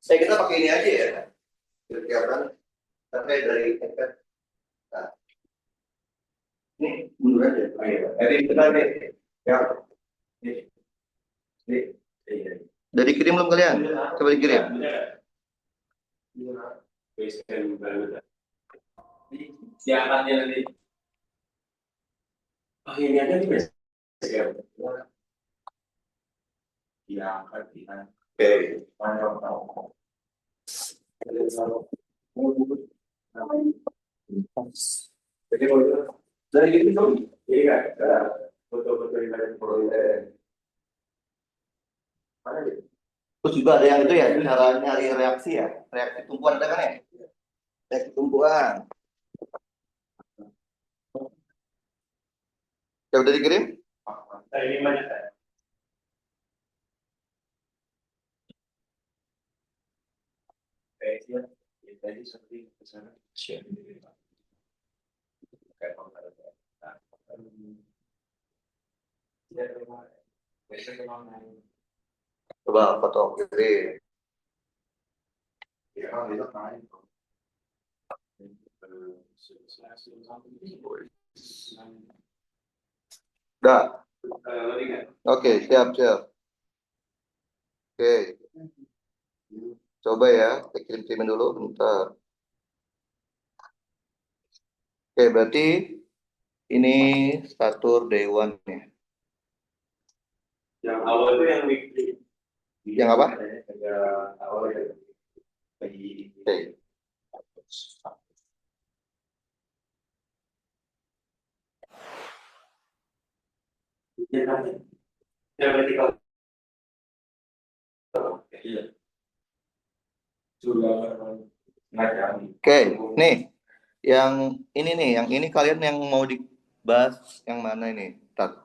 Kita pakai ini aja ya. Kelihatan terkait dari efek. Nah, ini mundur aja. Jadi kita nih, ya. Udah dikirim belum kalian? Coba dikirim. Siarannya nanti. Oh ini aja nih mas. Iya, kan. Oke. Jadi dari itu dong, iya kan? Betul-betul dari Terus juga ada yang itu ya, cara nyari reaksi ya, reaksi tumpuan ada kan ya? Reaksi tumpuan. Ya udah dikirim? Ini banyak. Tadi seperti kesana. Coba foto kirim. Udah. Oke, siap. Oke. Coba ya, kita kirim dulu bentar. Oke, berarti ini statur Dewan ya. Yang awal itu yang weekly. Yang apa? Awal ya. Oke. Ya vertikal. Iya. Sudah. Oke, nih yang ini kalian yang mau dibahas yang mana ini? Tat.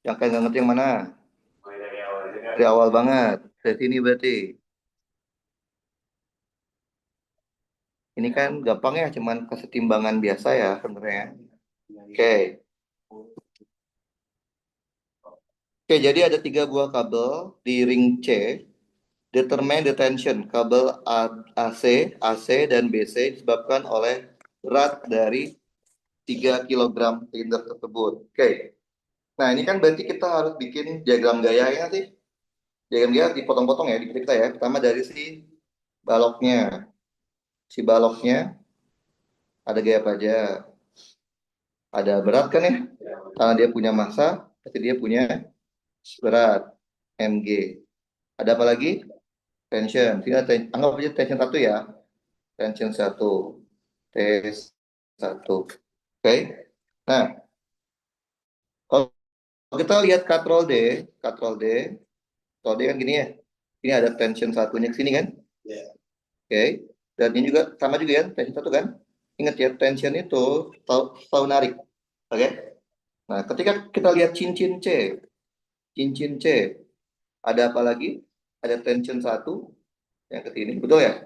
Yang kalian nggak ngerti yang mana? Dari awal banget. Dari sini berarti. Ini kan gampang ya, cuman kesetimbangan biasa ya sebenarnya. Oke. Oke, jadi ada 3 buah kabel di ring C. Determine the tension. Kabel AC, dan BC disebabkan oleh berat dari 3 kg silinder tersebut. Oke. Nah, ini kan berarti kita harus bikin diagram gaya ya sih. Diagram gaya dipotong-potong ya di kita ya. Pertama dari si baloknya. Si baloknya ada gaya apa aja? Ada berat kan ya? Karena dia punya massa, berarti dia punya berat mg. Ada apa lagi? Tension. Sini anggap aja tension 1 ya. Tension 1. T1. Oke. Nah, kalau kita lihat katrol D katrol D kan gini ya. Ini ada tension satunya ke sini kan? Oke. Dan ini juga sama juga ya, tension 1 kan? Ingat ya, tension itu selalu narik. Oke. Nah, ketika kita lihat cincin C, ada apa lagi? Ada tension 1 yang ke sini, betul ya?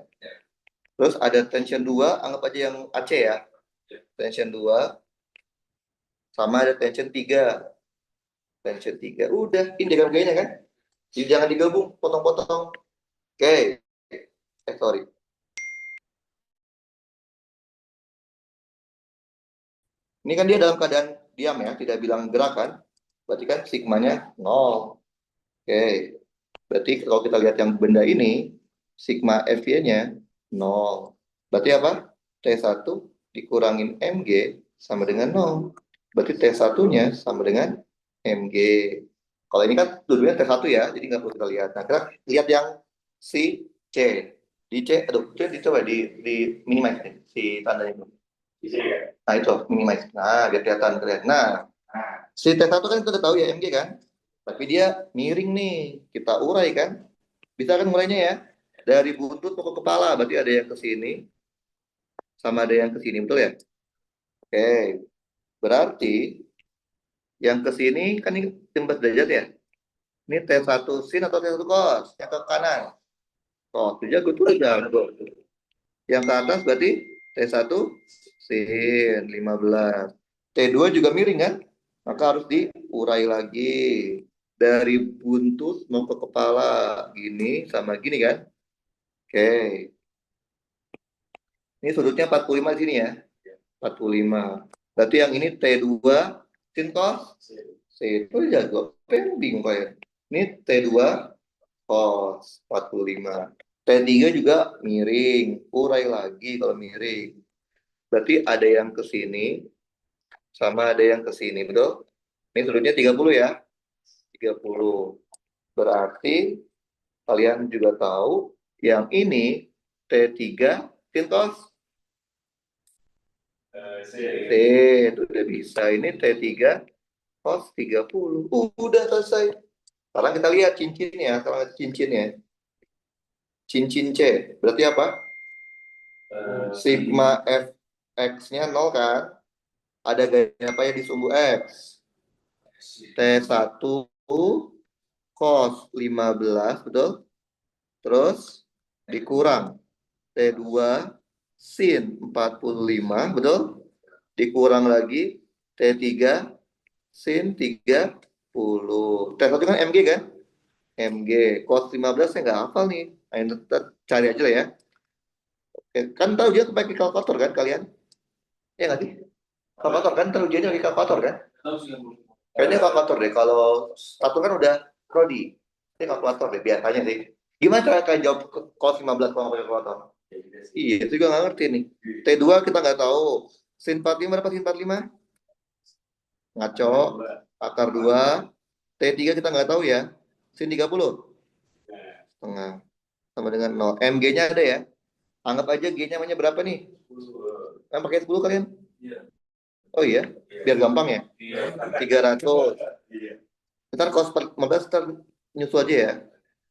Terus ada tension 2, anggap aja yang AC ya. Tension 2 sama ada tension 3. Tension 3. Udah, ini diagram gayanya kan? Jadi jangan digabung, potong-potong. Oke. Sorry. Ini kan dia dalam keadaan diam ya, tidak bilang gerakan. Berarti kan sigmanya 0. Oke. Berarti kalau kita lihat yang benda ini, sigma FY-nya 0. Berarti apa? T1 dikurangin mg sama dengan 0. Berarti T1-nya sama dengan mg. Kalau ini kan dulunya T1 ya, jadi nggak perlu kita lihat. Nah, kita lihat yang si C. Di C, aduh, itu dicoba di minimize nih, si tandanya itu. Nah, itu minimize. Nah, biar kelihatan keren. Nah, si T1 kan kita udah tahu ya mg kan? Tapi dia miring nih, kita urai kan? Bisa kan mulainya ya? Dari buntut ke kepala, berarti ada yang ke sini, sama ada yang ke sini, betul ya? Oke, berarti yang ke sini kan ini 15 derajat ya? Ini T1 sin atau T1 cos? Yang ke kanan. Oh, itu jago tuh aja. Yang ke atas berarti T1 sin 15. T2 juga miring kan? Maka harus diurai lagi. Dari buntut mau ke kepala. Gini sama gini kan. Oke. Ini sudutnya 45 di sini ya. 45. Berarti yang ini T2 sin cos C itu jago. Bingung kayak. Ini T2 cos 45. T3 juga miring. Urai lagi kalau miring. Berarti ada yang ke sini sama ada yang ke sini, betul? Ini sudutnya 30 ya. 30. Berarti kalian juga tahu yang ini T3 sin cos T itu udah bisa. Ini T3 cos 30. Udah selesai. Sekarang kita lihat cincinnya. Sekarang lihat cincinnya. Cincin C. Berarti apa? Sigma Fx-nya 0 kan? Ada gaya apa ya di sumbu X? T1 cos 15, betul? Terus dikurang T2 sin 45, betul? Dikurang lagi T3 sin 30. T1 kan MG kan? MG. Cos 15 saya nggak hafal nih. Ayo cari aja lah ya. Oke, kan tahu dia pakai kalkulator kan kalian? Ya nggak sih? Kalkulator kan tahu dia pakai kalkulator kan? Kayaknya kalkulator deh. Kalau satu kan udah prodi. Ini kalkulator deh biasanya sih. Gimana cara kalian jawab cos 15 kalau nggak pakai kalkulator? Iya, itu juga nggak ngerti nih. T2 kita nggak tahu. Sin 45 berapa sin 45? Ngaco. Akar 2. T3 kita nggak tahu ya. Sin 30. Setengah. Sama dengan 0. MG-nya ada ya. Anggap aja G-nya namanya berapa nih? Kan pakai 10 kalian? Oh iya, biar gampang ya. 300. Ntar cos 15 ntar nyusul aja ya.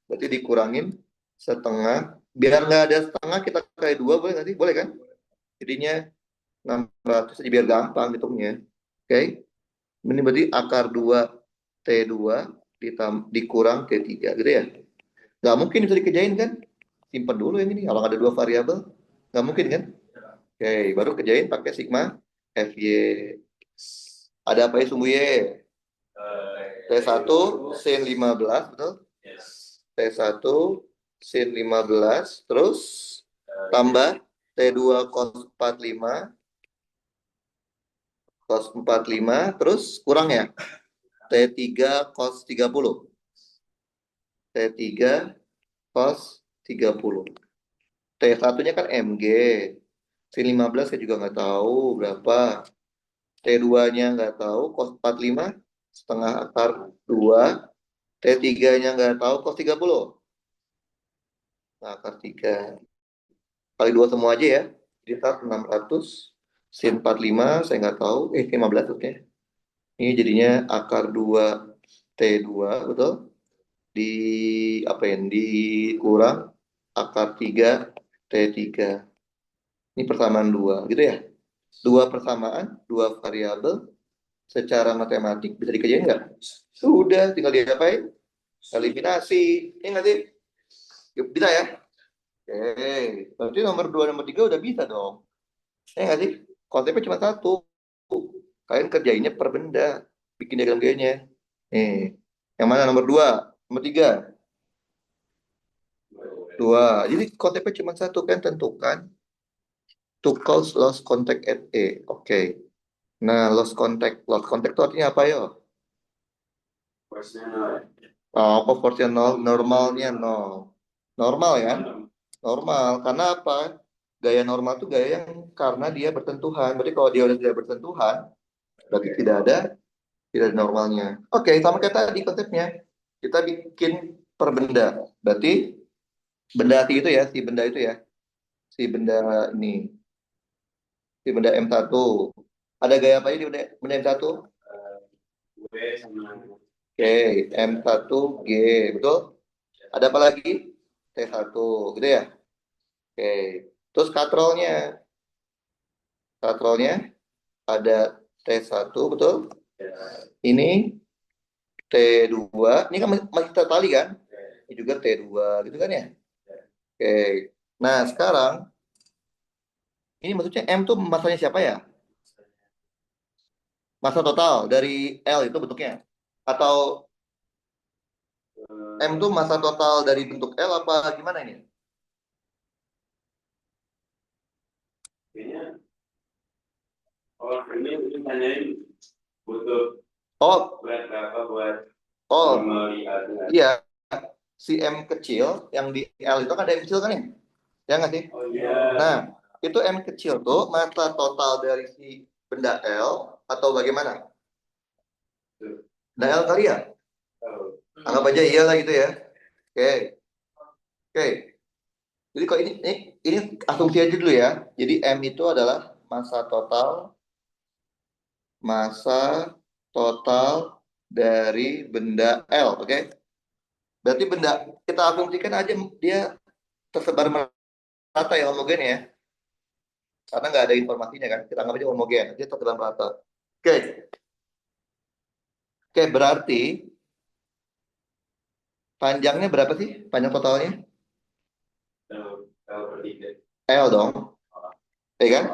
Berarti dikurangin setengah. Biar nggak ada setengah kita kali 2 boleh nggak sih? Boleh kan? Jadinya 600 aja biar gampang hitungnya. Oke. Ini berarti akar 2 T2 dikurang T3 gitu ya. Nggak mungkin bisa dikerjain kan? Simpan dulu yang ini. Kalau ada dua variabel, nggak mungkin kan? Oke, baru kerjain pakai sigma FY. Ada apa ya sumbu Y? T1 sin 15, betul? T1 sin 15, terus tambah T2 cos 45, terus kurang ya? T3 cos 30. T3 cos 30. T1-nya kan MG. Sin 15 saya juga nggak tahu berapa. T2-nya nggak tahu, cos 45 setengah akar 2. T3-nya nggak tahu, cos 30. Nah, akar 3. Kali 2 semua aja ya. Jadi tar 600. Sin 45 saya nggak tahu. 15 oke. Ini jadinya akar 2 T2, betul? Di apa ya? Dikurang akar 3 T3. Ini persamaan 2, gitu ya. Dua persamaan, dua variabel secara matematik bisa dikerjain nggak? Sudah, tinggal diapain? Eliminasi. Ini nggak sih? Bisa ya? Oke, berarti nomor 2, nomor 3 udah bisa dong. Nggak sih? Konsepnya cuma satu. Kalian kerjainnya per benda. Bikin diagram G-nya. Nih, yang mana nomor 2? Nomor 3? 2. Jadi konsepnya cuma satu kan, tentukan to cause lost contact at A. Oke. Nah, lost contact. Lost contact itu artinya apa yo? Oh, proporsional, normalnya nol. Normal ya? Normal. Karena apa? Gaya normal itu gaya yang karena dia bertentuhan. Berarti kalau dia udah tidak bertentuhan, berarti tidak ada normalnya. Oke, sama kayak tadi konsepnya. Kita bikin per benda. Berarti benda itu ya, si benda itu ya. Si benda ini, si benda M1. Ada gaya apa aja di benda M1? Oke, M1G, betul? Ada apa lagi? T1, gitu ya? Oke. Terus katrolnya. Katrolnya ada T1, betul? Ini T2. Ini kan masih tertali kan? Ini juga T2, gitu kan ya? Oke. Nah, sekarang ini maksudnya M tuh masanya siapa ya? Masa total dari L itu bentuknya. Atau M itu massa total dari bentuk L apa gimana ini? Kayaknya, oh ini tanyain butuh Oh, buat berapa buat oh, melihat. iya. Si M kecil yang di L itu kan ada M kecil kan ya? Ya nggak sih? Oh iya. Nah, itu M kecil tuh massa total dari si benda L atau bagaimana? Benda L kali ya? Oh. Anggap aja iya lah gitu ya. Oke, oke. Jadi kok ini asumsi aja dulu ya. Jadi M itu adalah massa total dari benda L, oke? Berarti benda kita asumsikan aja dia tersebar merata ya, homogen ya. Karena nggak ada informasinya kan. Kita anggap aja homogen, dia tersebar merata. Oke, oke berarti panjangnya berapa sih? Panjang totalnya? Kalau bertiga. L dong, ya kan?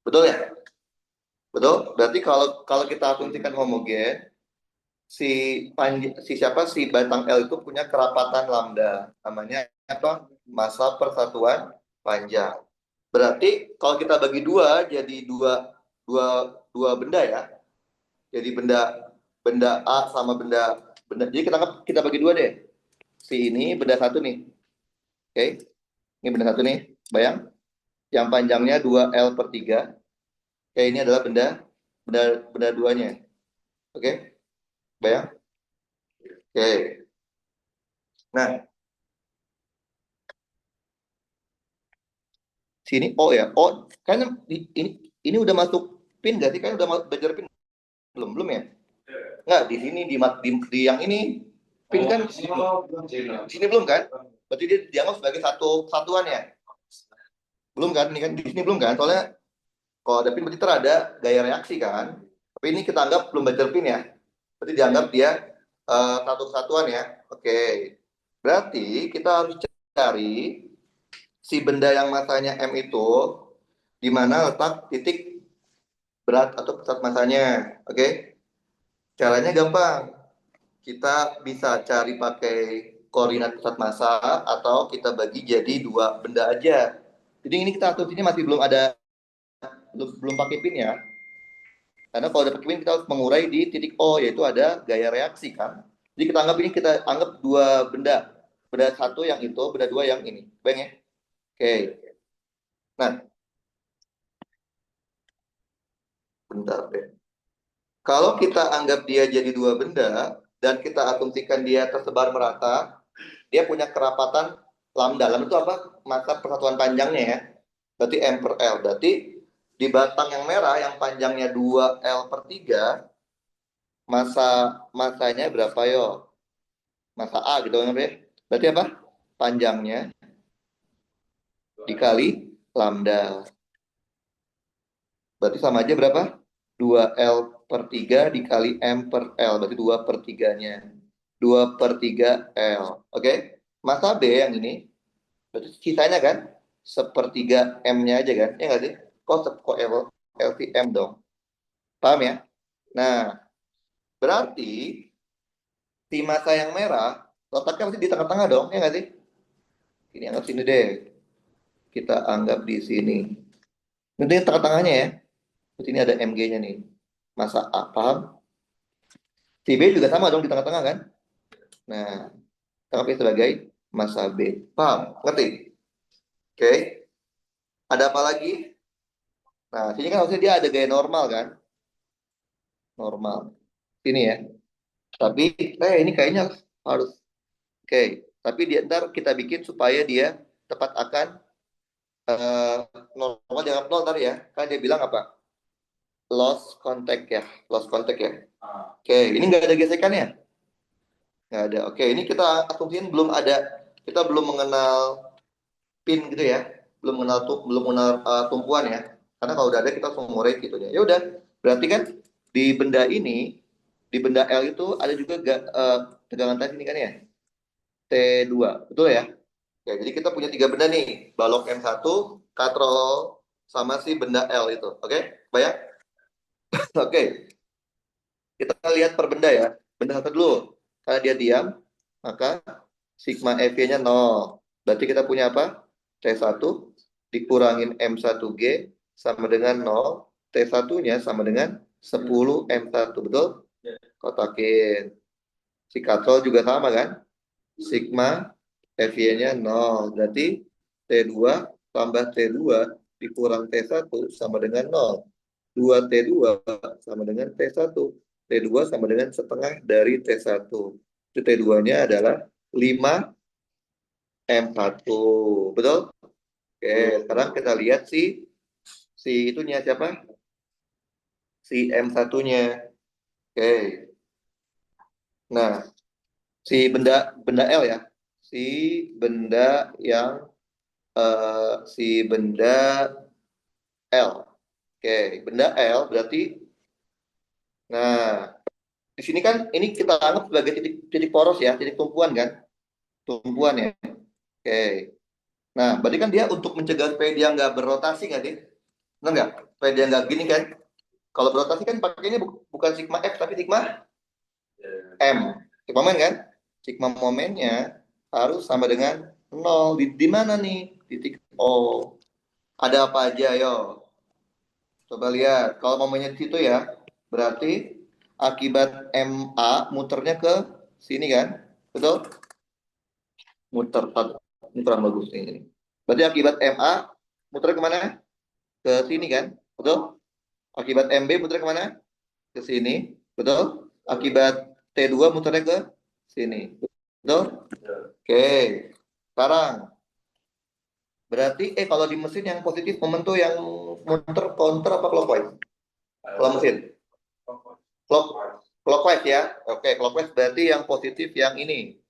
Betul ya? Betul. Berarti kalau kalau kita asumsikan homogen, si siapa si batang L itu punya kerapatan lambda. Namanya apa? Massa persatuan panjang. Berarti kalau kita bagi dua jadi dua dua benda ya. Jadi benda benda A sama benda. Jadi kita bagi dua deh. Si ini benda satu nih. Oke. Ini benda satu nih. Bayang. Yang panjangnya 2L/3. Oke, ini adalah benda benda benda duanya. Oke. Bayang. Oke. Nah, sini O ya. O kan ini udah masuk pin gak sih? Kan udah belajar pin belum ya? Nggak, di sini di yang ini pin kan sini belum kan? Berarti dia dianggap sebagai satu satuan ya? Belum kan? Ini kan di sini belum kan? Soalnya kalau ada pin berarti ada gaya reaksi kan? Tapi ini kita anggap belum belajar pin ya. Berarti dianggap dia satu kesatuan ya. Oke. Berarti kita harus cari si benda yang masanya M itu di mana letak titik berat atau pusat masanya. Oke. Caranya gampang. Kita bisa cari pakai koordinat pusat massa atau kita bagi jadi dua benda aja. Jadi ini kita atur ini masih belum pakai pin ya. Karena kalau ada pakai pin kita harus mengurai di titik O yaitu ada gaya reaksi kan. Jadi kita anggap dua benda. Benda satu yang itu, benda dua yang ini. Bang ya. Oke. Nah, bentar deh. Kalau kita anggap dia jadi dua benda dan kita asumsikan dia tersebar merata, dia punya kerapatan lambda. Lambda itu apa? Massa persatuan panjangnya ya. Berarti M per L. Berarti di batang yang merah yang panjangnya 2L/3, masanya berapa yo? Massa A gitu kan ya. Berarti apa? Panjangnya dikali lambda. Berarti sama aja berapa? 2L/3 dikali M per L. Berarti 2/3-nya. 2/3 L. Oke? Massa B yang ini. Berarti sisanya kan? Sepertiga M-nya aja kan? Ya nggak sih? Kok LCM dong? Paham ya? Nah, berarti si massa yang merah, letaknya pasti di tengah-tengah dong. Ya nggak sih? Ini anggap sini deh. Kita anggap di sini. Nanti tengah-tengahnya ya. Terus ini ada MG-nya nih. Massa A, paham? Si B juga sama dong di tengah-tengah kan? Nah, tangkapnya sebagai massa B. Paham? Ngerti? Oke. Ada apa lagi? Nah, sini kan harusnya dia ada gaya normal kan? Normal. Sini ya. Tapi, ini kayaknya harus. Oke. Tapi dia ntar kita bikin supaya dia tepat akan eh, normal jangan nol ntar ya. Kan dia bilang apa? Lost contact ya. Lost contact ya. Oke. Ini nggak ada gesekan ya? Nggak ada. Oke. Ini kita asumsiin belum ada. Kita belum mengenal pin gitu ya. Belum mengenal tumpuan ya. Karena kalau udah ada kita langsung ngurai gitu ya. Ya udah. Berarti kan di benda ini, di benda L itu ada juga tegangan tadi ini kan ya. T2. Betul ya? Ya, jadi kita punya tiga benda nih. Balok M1, katrol, sama si benda L itu. Oke? Bayang? Oke. Kita lihat per benda ya. Benda satu dulu. Karena dia diam. maka sigma FY-nya 0. Berarti kita punya apa? T1 dikurangin M1G sama dengan 0. T1-nya sama dengan 10 M1. Betul? Kotakin. Si katrol juga sama kan? Sigma FY-nya 0. Berarti T2 tambah T2 dikurang T1 sama dengan 0. 2T2 sama dengan T1. T2 sama dengan setengah dari T1. Itu T2-nya adalah 5M1. Betul? Oke, sekarang kita lihat si itunya siapa? Si M1-nya. Oke. Nah, si benda L ya. Si benda yang si benda L. Oke, benda L berarti nah, di sini kan ini kita anggap sebagai titik poros ya, titik tumpuan kan? Tumpuan ya. Oke. Nah, berarti kan dia untuk mencegah supaya dia nggak berrotasi nggak sih? Benar nggak? Supaya dia nggak gini kan? Kalau berrotasi kan pakainya bukan sigma F tapi sigma M. Sigma momen kan? Sigma momennya harus sama dengan 0. Di mana nih? Titik O. Ada apa aja, yo? Coba lihat. Kalau momennya di situ ya, berarti akibat MA muternya ke sini kan? Betul? Muter. Ini kurang bagus ini. Berarti akibat MA muter kemana? Ke sini kan? Betul? Akibat MB muter kemana? Ke sini. Betul? Akibat T2 muternya ke sini. Betul? Oke. Sekarang berarti kalau di mesin yang positif momen tuh yang muter counter apa clockwise? Kalau mesin clockwise ya. Oke, clockwise berarti yang positif yang ini.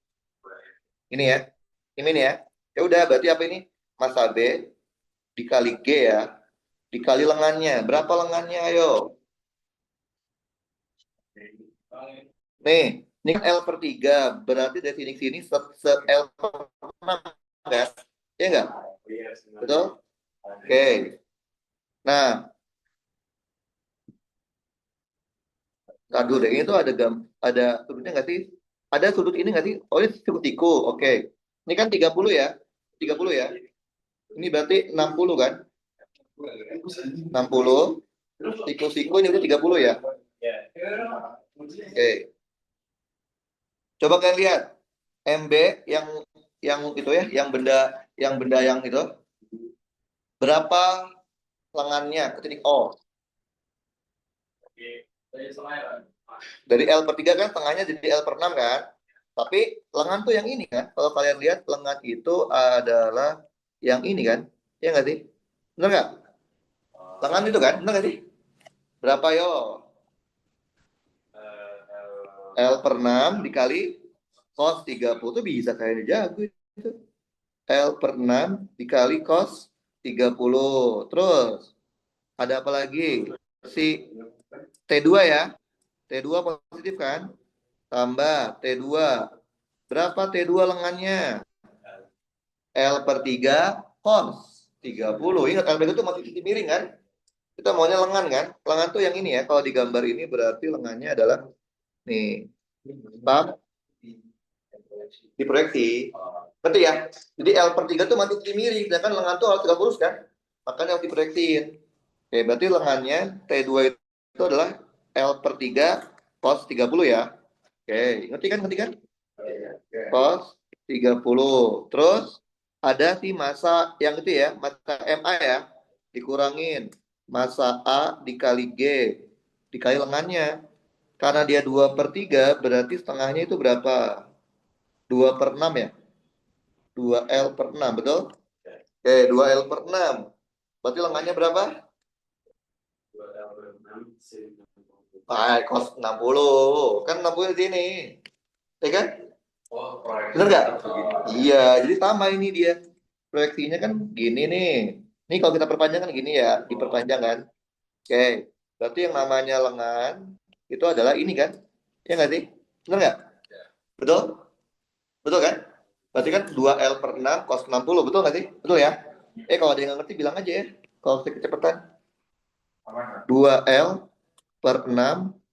Ini ya. Ini nih ya. Ya udah berarti apa ini? Massa B dikali G ya. Dikali lengannya. Berapa lengannya ayo? Nih, ini kan L per 3. Berarti dari sini ke sini L per 6 kan? Ya enggak? Betul? Oke. Nah, aduh deh, ini tuh ada sudutnya nggak sih? Ada sudut ini nggak sih? Oh, ini sudut siku. Oke. Ini kan 30 ya? 30 ya? Ini berarti 60 kan? 60. Siku-siku ini udah 30 ya? Oke. Coba kalian lihat. MB yang itu ya, yang benda yang itu. Berapa lengannya ke titik O? Dari L per 3 kan tengahnya jadi L per 6 kan? Tapi lengan tuh yang ini kan? Kalau kalian lihat lengan itu adalah yang ini kan? Ya nggak sih? Bener nggak? Lengan itu kan? Bener nggak sih? Berapa yo? L per 6 dikali cos 30 tuh bisa kalian jago itu. L per 6 dikali cos 30. Terus ada apa lagi? Si T2 ya. T2 positif kan? Tambah T2. Berapa T2 lengannya? L per 3 cos 30. Ingat L per 3 itu masih sisi miring kan? Kita maunya lengan kan? Lengan tuh yang ini ya. Kalau di gambar ini berarti lengannya adalah nih. Paham? Diproyeksi. Berarti ya. Jadi L per 3 tuh masih sisi miring. Sedangkan lengan tuh harus tegak lurus kan? Makanya harus diproyeksiin. Oke, berarti lengannya T2 itu adalah L per 3 cos 30 ya. Oke, ngerti kan? Ngerti kan? Cos 30. Terus ada si massa yang itu ya, massa MA ya, dikurangin massa A dikali G, dikali lengannya. Karena dia 2 per 3, berarti setengahnya itu berapa? 2 per 6 ya? 2L per 6, betul? Oke, 2L per 6. Berarti lengannya berapa? Cos 60. Kan 60 di sini. Ya kan? Bener nggak? Iya, jadi sama ini dia. Proyeksinya kan gini nih. Ini kalau kita perpanjang kan gini ya, diperpanjang kan. Oke, berarti yang namanya lengan itu adalah ini kan? Ya nggak sih? Bener nggak? Betul? Betul kan? Berarti kan 2L per 6 cos 60, betul nggak sih? Betul ya? Kalau ada yang nggak ngerti bilang aja ya. Kalau kecepatan 2L per 6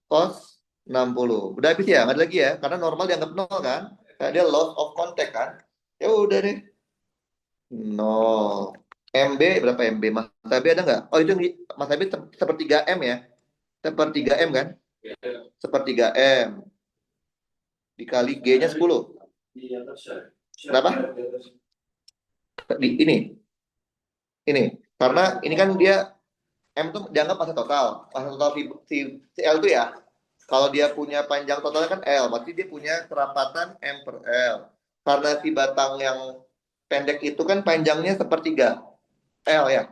cos 60. Udah habis ya? Nggak ada lagi ya? Karena normal dianggap 0 kan? Nah, dia loss of contact kan. Ya udah deh. 0. MB berapa MB? Mas Tabi ada nggak? Oh itu Mas Tabi sepertiga M ya? Sepertiga M kan? Sepertiga M. Dikali G-nya 10. Kenapa? Di ini. Karena ini kan dia M tuh dianggap masa total. Masa total si L itu ya. Kalau dia punya panjang totalnya kan L, berarti dia punya kerapatan M per L. Karena si batang yang pendek itu kan panjangnya sepertiga L ya.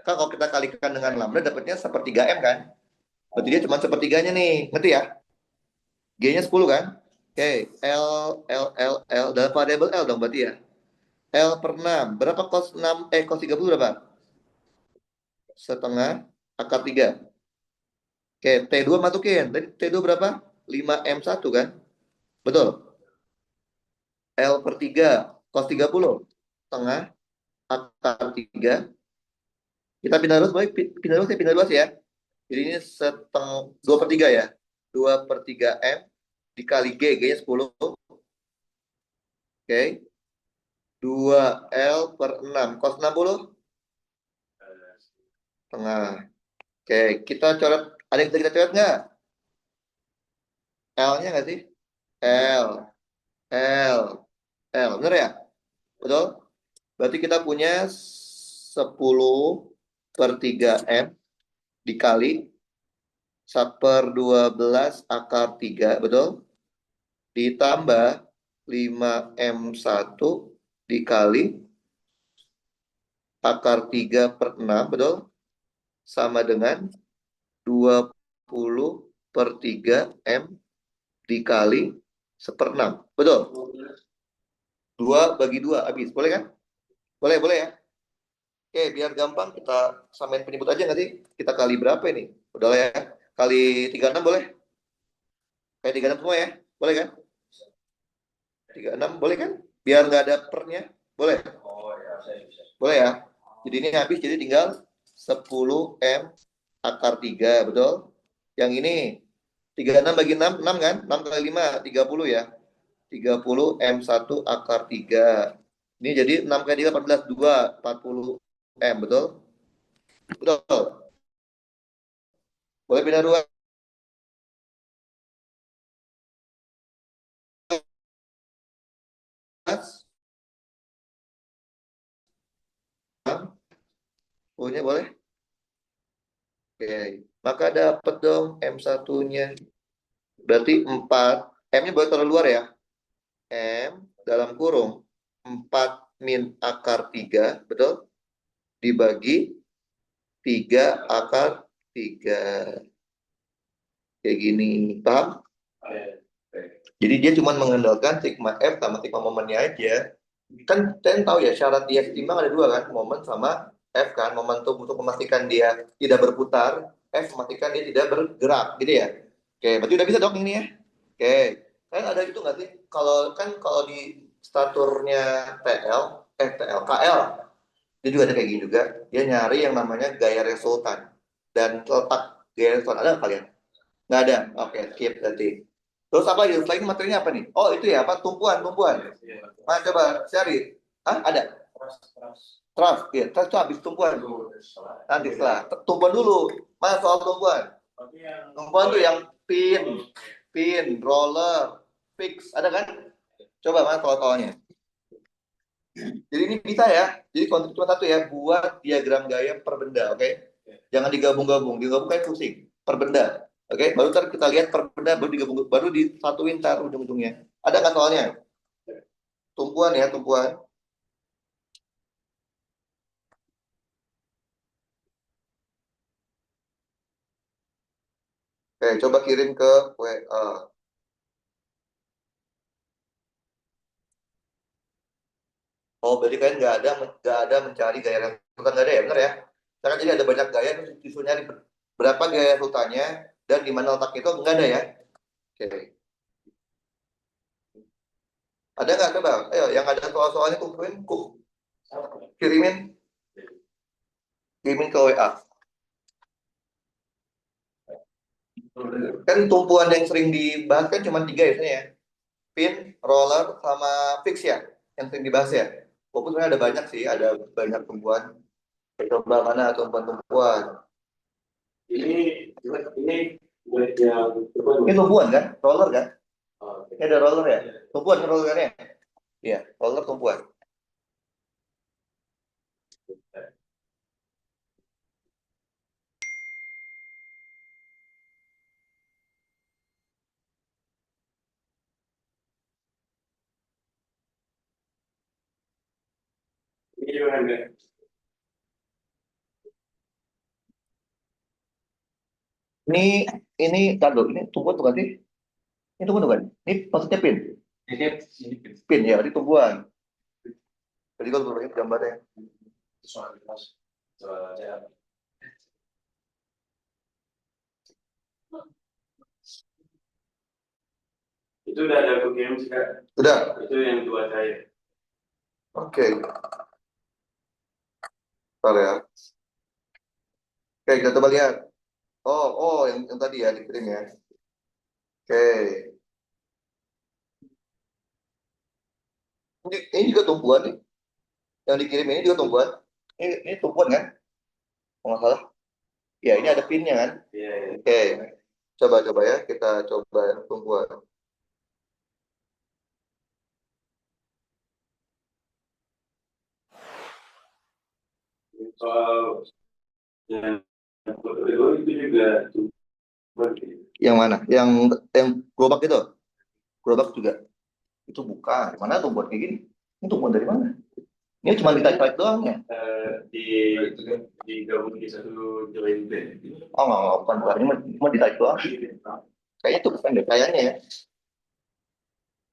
Kan kalau kita kalikan dengan lambda dapatnya sepertiga M kan. Berarti dia cuma sepertiganya nih. Ngerti ya? G-nya 10 kan? Oke, L dalam variabel L dong berarti ya. L per 6. Berapa cos 6 cos 30 berapa? Setengah akar 3. Oke, T2 masukin. Tadi T2 berapa? 5M1 kan? Betul. L per 3 cos 30. Setengah akar 3. Kita pindah luas, pindah luas ya. Jadi ini 2 per 3 ya. 2 per 3 M dikali G, G-nya 10. Oke. 2L per 6. Cos 60? Setengah. Oke, kita coret. Ada yang bisa kita coret nggak? L-nya nggak sih? L, L, L. Bener ya? Betul? Berarti kita punya 10 per 3 M dikali 1 per 12 akar 3. Betul? Ditambah 5M1 dikali akar 3 per 6. Betul? Sama dengan 20 per 3 M dikali 1/6. Betul? 2 bagi 2 habis. Boleh kan? Boleh, boleh ya? Oke, biar gampang kita samain penyebut aja nggak sih? Kita kali berapa ini? Udah lah ya. Kali 36 boleh? Kayak 36 semua ya? Boleh kan? 36 boleh kan? Biar nggak ada pernya. Boleh? Boleh ya? Jadi ini habis, jadi tinggal 10 M akar 3, betul? Yang ini 36 bagi 6, 6 kan? 6 kali 5, 30 ya. 30 M1 akar 3. Ini jadi 6 kali 3, 14, 2, 40 M, betul? Betul. Boleh pindah ruang. Punya boleh? Oke. Maka dapat dong M1-nya. Berarti 4. M-nya boleh taruh luar ya. M dalam kurung 4 min akar 3, betul? Dibagi 3 akar 3. Kayak gini. Paham? Jadi dia cuma mengandalkan sigma F sama sigma momennya aja. Kan kalian tahu ya syarat dia seimbang ada dua kan, momen sama F kan. Momentum untuk memastikan dia tidak berputar, F memastikan dia tidak bergerak, gitu ya. Oke, berarti udah bisa dong ini ya. Oke, kan ada itu nggak sih? Kalau di staturnya TL, TL, KL, dia juga ada kayak gini juga. Dia nyari yang namanya gaya resultan dan letak gaya resultan ada nggak kalian? Nggak ada. Oke, skip berarti. Terus apa lagi? Selain materinya apa nih? Oh itu ya, apa? Tumpuan. Nah, coba cari. Hah? Ada? Trust. Ya, trust itu habis tumpuan. Nanti setelah. Tumpuan dulu. Mana soal tumpuan? Tumpuan tuh yang pin, roller, fix. Ada kan? Coba mana soal-soalnya. Jadi ini bisa ya. Jadi konsep cuma satu ya. Buat diagram gaya per benda. Oke? Jangan digabung-gabung. Digabung kayak pusing. Per benda. Oke? Baru ntar kita lihat per benda. Baru digabung. Baru disatuin ntar ujung-ujungnya. Ada nggak soalnya? Tumpuan ya, tumpuan. Oke, coba kirim ke WA. Oh, berarti kalian nggak ada mencari gaya resultan nggak ada ya, benar ya? Karena jadi ada banyak gaya terus disuruh nyari berapa gaya resultannya dan di mana letak itu nggak ada ya? Oke, ada nggak coba? Ayo, yang ada soal-soalnya kumpulin, kirimin, kirimin ke WA. Kan tumpuan yang sering dibahas kan cuma 3 ya, sebenarnya ya. pin, roller, sama fix ya, yang sering dibahas ya. Walaupun sebenarnya ada banyak sih, ada banyak tumpuan. Coba mana tumpuan-tumpuan. Ini buat yang Ini tumpuan kan? Roller kan? Oh, Ini ada roller ya? Tumpuan kan rollernya? Iya, roller tumpuan. ini juga ada. Ini ini kado, ini tumpuan tuh kan sih? Ini tumpuan tuh kan? Ini maksudnya pin. Ini Pin ya, ini tumpuan. Jadi kalau lihat gambarnya. soal kelas. Soal itu udah ada aku kirim sih Kak. Udah. Itu yang dua saya. Oke. Bentar ya. Oke, kita coba lihat. Oh, yang tadi ya dikirim ya. Oke. Ini juga tumpuan nih. Yang dikirim ini juga tumpuan. Ini tumpuan kan? Kalau nggak salah. Ya, ini ada pinnya kan? Iya, iya. Oke. Coba ya. Kita coba tumpuan. Soal yang itu juga Yang mana? Yang gerobak itu? Gerobak juga. Itu bukan. Mana tumpuan kayak gini? Ini tumpuan dari mana? Ini cuma ditarik-tarik doang ya? di digabung di satu join band. Oh, nggak, bukan. Ini cuma ditarik doang. Kayaknya itu bukan deh. Kayaknya ya.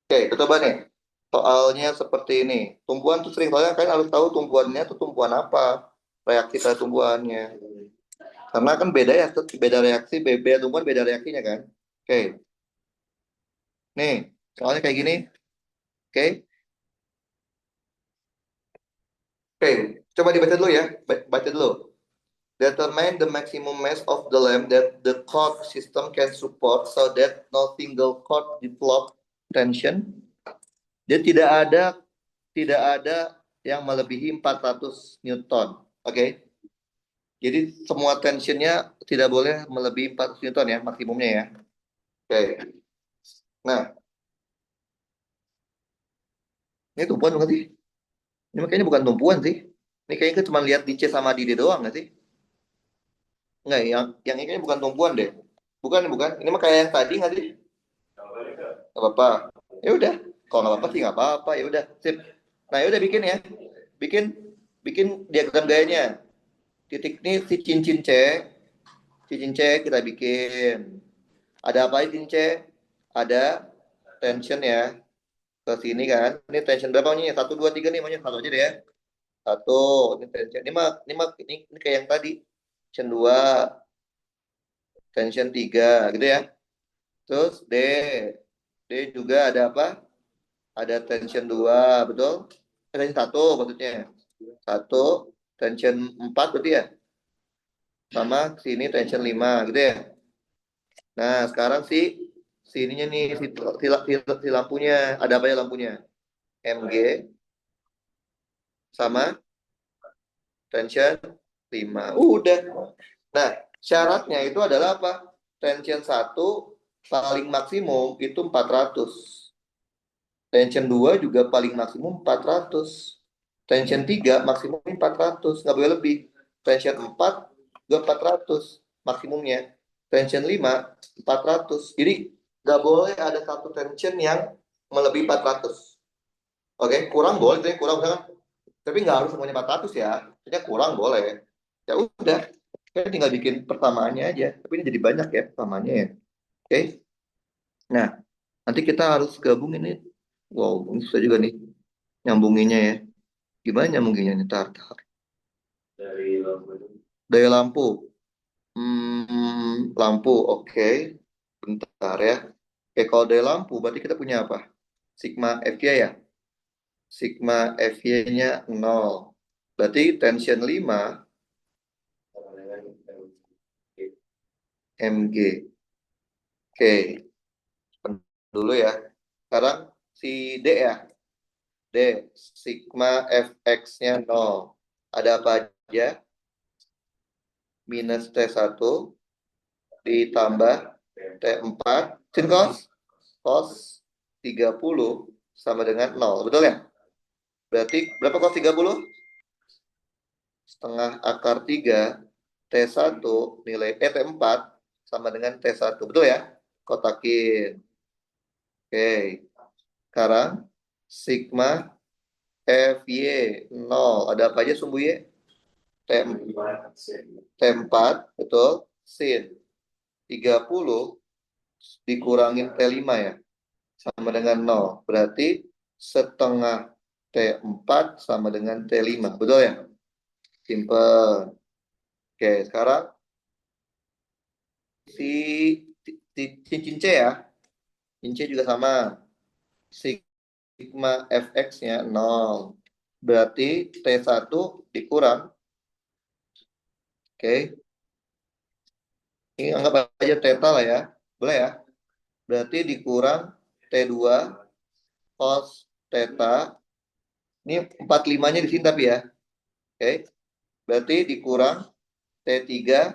Oke, kita coba nih. Soalnya seperti ini. Tumpuan tuh sering soalnya kan harus tahu tumpuannya tuh tumpuan apa. Reaksi pada tumpuannya. Karena kan beda ya, beda reaksi, beda tumpuan, beda reaksinya kan. Oke, nih, soalnya kayak gini. Oke, oke, coba dibaca dulu ya. Baca dulu. Determine the maximum mass of the lamp that the cord system can support so that no single cord develop tension. Dia tidak ada yang melebihi 400 Newton. Oke. Jadi semua tensionnya tidak boleh melebihi 400 Newton ya maksimumnya ya. Oke. Nah, ini tumpuan bukan sih? Ini kayaknya bukan tumpuan sih. Ini kayaknya cuma lihat di C sama di D doang nggak sih? Enggak, yang ini kayaknya bukan tumpuan deh. Bukan. Ini mah kayak yang tadi nggak sih? Nggak apa-apa. Ya udah. Kalau nggak apa-apa sih nggak apa-apa. Ya udah. Sip. Nah, ya udah bikin ya. Bikin bikin diagram gayanya. Titik ini si cincin C. Cincin C kita bikin. Ada apa aja cincin C? Ada tension ya. Ke sini kan. Ini tension berapa nih? Satu, dua, tiga nih. Maunya satu aja deh ya. Satu. Ini tension. Ini kayak yang tadi. Tension dua. Tension tiga. Gitu ya. Terus D juga ada apa? Ada tension 2, betul? Tension 1 maksudnya. Satu, tension 4 berarti ya? Sama sini tension 5 gitu ya. Nah, sekarang sininya nih si lampunya. Ada apa ya lampunya? MG sama tension 5. Udah. Nah, syaratnya itu adalah apa? Tension 1 paling maksimum itu 400. Tension 2 juga paling maksimum 400. Tension 3 maksimum 400, nggak boleh lebih. Tension 4 juga 400 maksimumnya. Tension 5 400. Jadi nggak boleh ada satu tension yang melebihi 400. Oke, kurang boleh, kurang misalkan. Tapi nggak harus semuanya 400 ya. Maksudnya kurang boleh. Ya udah, kita tinggal bikin persamaannya aja. Tapi ini jadi banyak ya persamaannya ya. Oke. Nah, nanti kita harus gabung ini. Wow, ini susah juga nih nyambunginnya ya. Gimana nyambunginnya nih? Tar. dari lampu itu. Daya lampu. Lampu, oke. Bentar ya. Oke, kalau daya lampu, berarti kita punya apa? Sigma FY ya? Sigma FY-nya 0. Berarti tension 5 mg. Oke, dulu ya. Sekarang si D ya. D, sigma fx-nya 0. Ada apa aja? Minus T1 ditambah T4 sin cos 30 sama dengan 0. Betul ya? Berarti berapa cos 30? Setengah akar 3 T1 nilai T4 sama dengan T1. Betul ya? Kotakin. Oke. Sekarang sigma FY 0. Ada apa aja sumbu Y? T4, betul. Sin 30 dikurangin T5 ya. Sama dengan 0. Berarti setengah T4 sama dengan T5. Betul ya? Simple. Oke, sekarang si cincin C ya. Cincin C juga sama. Sigma fx-nya 0. Berarti T1 dikurang. Oke. Ini anggap aja theta lah ya. Boleh ya? Berarti dikurang T2 cos theta. Ini 45-nya di sini tapi ya. Oke. Berarti dikurang T3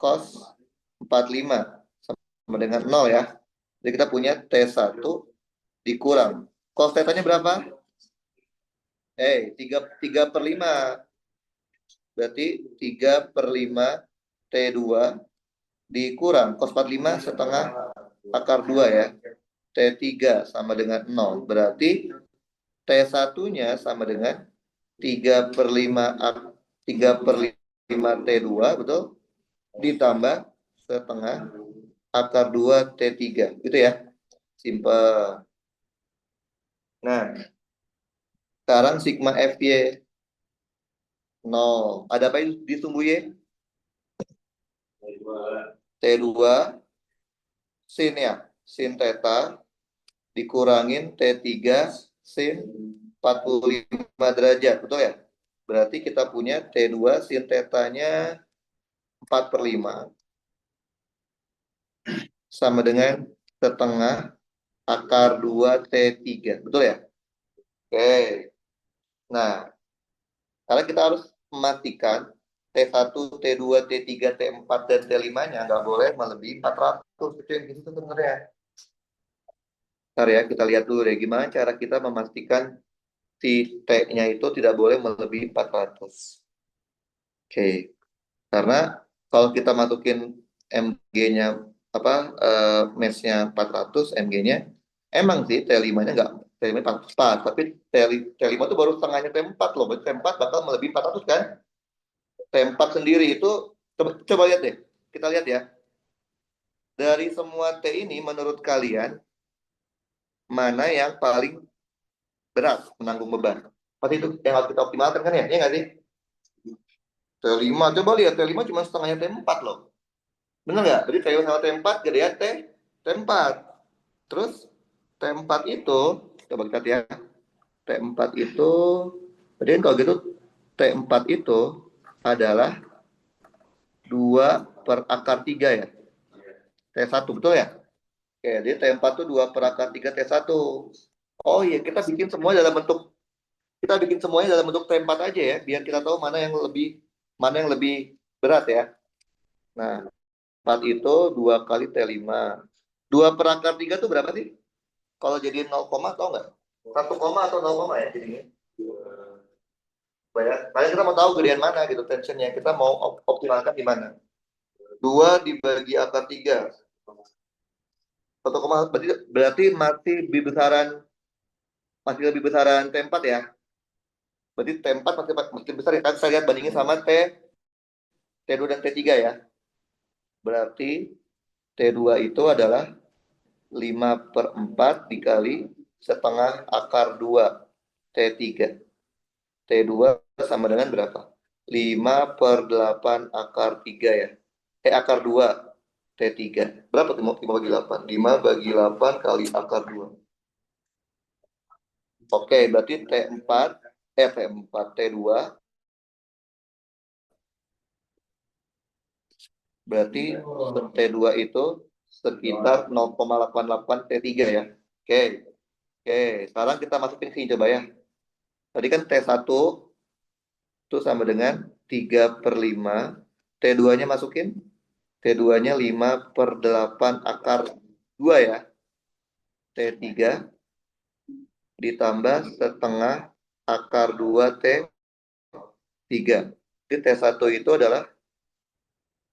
cos 45 sama dengan 0 ya. Jadi kita punya T1 dikurang. Cos theta-nya berapa? 3/5. Berarti 3/5 T2 dikurang cos 45 setengah akar 2 ya. T3 sama dengan 0. Berarti T1-nya sama dengan 3/5 T2, betul? Ditambah setengah akar 2 T3. Gitu ya. Simple. Nah, sekarang sigma FY 0. Ada apa di sumbu Y? T2 sin ya. Sin theta dikurangin T3 sin 45 derajat. Betul ya? Berarti kita punya T2 sin theta-nya 4/5 sama dengan setengah akar 2 T3. Betul ya? Oke. Nah, karena kita harus memastikan T1, T2, T3, T4, dan T5-nya nggak boleh melebihi 400. Itu yang gitu sebenarnya. Ntar ya, kita lihat dulu deh. Gimana cara kita memastikan si T-nya itu tidak boleh melebihi 400. Oke. Karena kalau kita masukin MG-nya apa mesh-nya 400, MG-nya emang sih T5-nya enggak, T5 400, tapi T5 itu baru setengahnya T4 loh. Berarti T4 bakal melebihi 400 kan? T4 sendiri itu coba lihat deh. Kita lihat ya. Dari semua T ini menurut kalian mana yang paling berat menanggung beban? Pasti itu yang harus kita optimalkan kan ya? Iya nggak sih? T5, coba lihat T5 cuma setengahnya T4 loh. Benar nggak? Jadi T5 sama T4 gedean T4. Terus T4 itu, coba kita lihat ya. T4 itu, jadi kalau gitu T4 itu adalah 2/3 ya. T1, betul ya? Oke, jadi T4 itu 2/3 T1. Oh iya, kita bikin semuanya dalam bentuk T4 aja ya, biar kita tahu mana yang lebih berat ya. Nah, 4 itu 2 kali T5. 2/3 itu berapa sih? Kalau jadi 0, tahu nggak? 1, atau 0, ya jadinya. Banyak. Makanya kita mau tahu gedean mana gitu tensionnya. Kita mau optimalkan di mana. 2 dibagi akar 3. 1, berarti masih lebih besaran T4 ya. Berarti T4 masih besar ya kan. Saya lihat bandingin sama T2 dan T3 ya. Berarti T2 itu adalah 5/4 dikali setengah akar 2 T3. T2 sama dengan berapa? 5/8 akar 3 ya. Akar 2 T3. Berapa tuh 5 bagi 8? 5 bagi 8 kali akar 2. Oke, berarti T2 berarti T2 itu sekitar 0,88 T3 ya. Oke. Oke, sekarang kita masukin sini coba ya. Tadi kan T1 itu sama dengan 3/5. T2-nya masukin. T2-nya 5/8 akar 2 ya. T3 ditambah setengah akar 2 T3. Jadi T1 itu adalah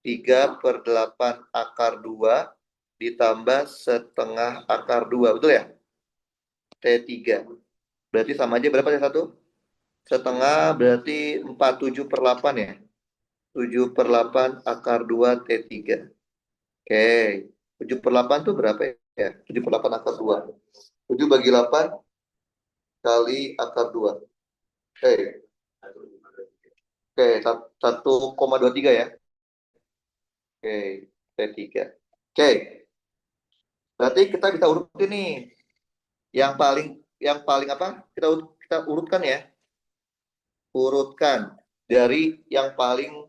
3/8 akar 2 ditambah setengah akar 2. Betul ya? T3. Berarti sama aja berapa T1? Setengah berarti 47/8 ya. 7/8 akar 2 T3. Oke. 7/8 tuh berapa ya? 7/8 akar 2. 7 bagi 8 kali akar 2. Oke. Oke, 1,23 ya. Oke, T3. Oke. Berarti kita bisa urutin nih. Yang paling apa? Kita urutkan ya. Urutkan dari yang paling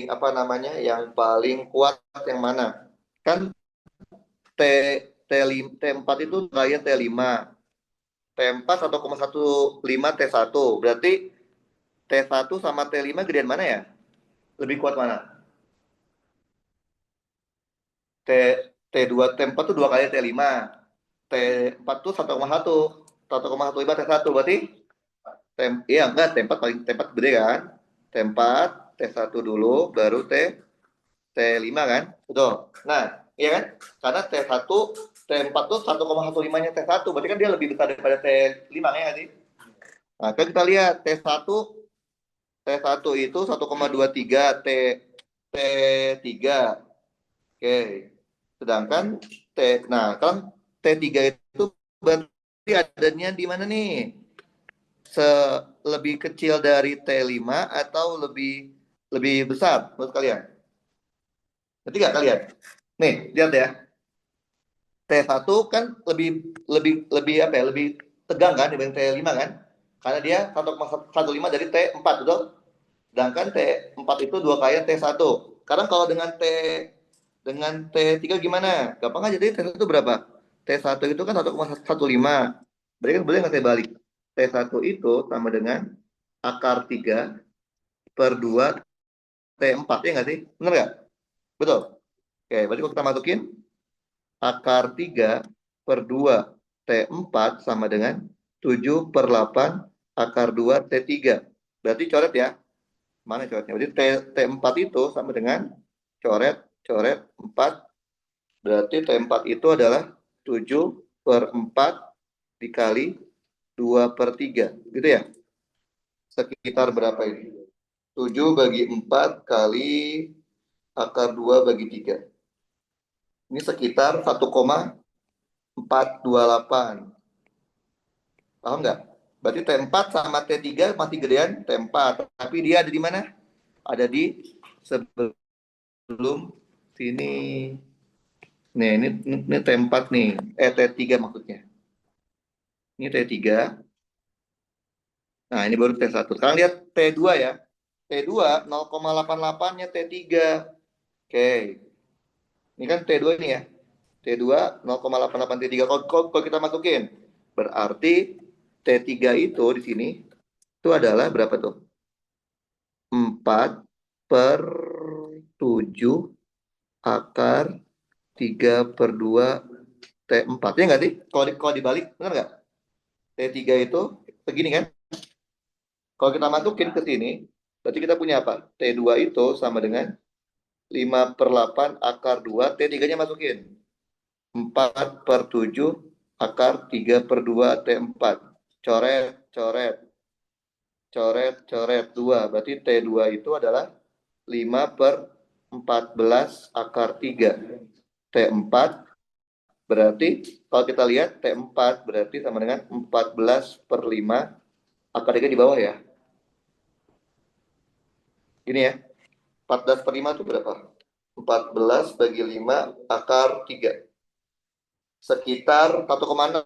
apa namanya? Yang paling kuat yang mana? Kan T T5, T4 itu kayak T5. T4 1,15 T1. Berarti T1 sama T5 gedean mana ya? Lebih kuat mana? T T2 T4 tuh 2 kali T5. T4 tuh 1,15 T1. Berarti iya enggak T4 paling T4 gede kan? T4 T1 dulu baru T5 kan? Betul. Nah, iya kan? Karena T1 T4 tuh 1,15-nya T1, berarti kan dia lebih besar daripada T5 ya sih? Nah, kan kita lihat T1 itu 1,23 T3. Oke. Sedangkan nah, kan T3 itu berarti adanya di mana nih? Lebih kecil dari T5 atau lebih lebih besar menurut kalian? Nanti nggak kalian? Nih, lihat ya. T1 kan lebih lebih lebih apa ya? Lebih tegang kan dibanding T5 kan? Karena dia 1,15 dari T4 betul? Sedangkan T4 itu 2 kali T1. Sekarang kalau dengan T3 gimana? Gampang aja. Jadi T1 berapa? T1 itu kan 1,15. Berarti kan boleh nggak saya balik? T1 itu sama dengan akar 3/2 T4. Ya nggak sih? Benar nggak? Betul? Oke, berarti kalau kita masukin akar 3/2 T4 sama dengan 7/8 akar 2 T3. Berarti coret ya. Mana coretnya? Berarti T4 itu sama dengan coret, coret 4. Berarti T4 itu adalah 7/4 dikali 2/3. Gitu ya? Sekitar berapa ini? 7 bagi 4 kali akar 2 bagi 3. Ini sekitar 1,428. Paham nggak? Berarti T4 sama T3 masih gedean T4. Tapi dia ada di mana? Ada di sebelum sini. Nih, ini T4 nih. T3 maksudnya. Ini T3. Nah, ini baru T1. Sekarang lihat T2 ya. T2 0,88-nya T3. Oke. Ini kan T2 ini ya. T2 0,88 T3. Kalau kita masukin, berarti T3 itu di sini itu adalah berapa tuh? 4/7 akar 3/2 T4. Ya nggak sih? Kalau dibalik, benar nggak? T3 itu segini kan? Kalau kita masukin ke sini, berarti kita punya apa? T2 itu sama dengan 5/8 akar 2, T3-nya masukin. 4/7 akar 3/2 T4. Coret, coret, coret, coret 2. Berarti T2 itu adalah 5/14 akar 3. T4 berarti kalau kita lihat T4 berarti sama dengan 14/5 akar 3 di bawah ya. Gini ya. 14/5 itu berapa? 14 bagi 5 akar 3. Sekitar 1,6.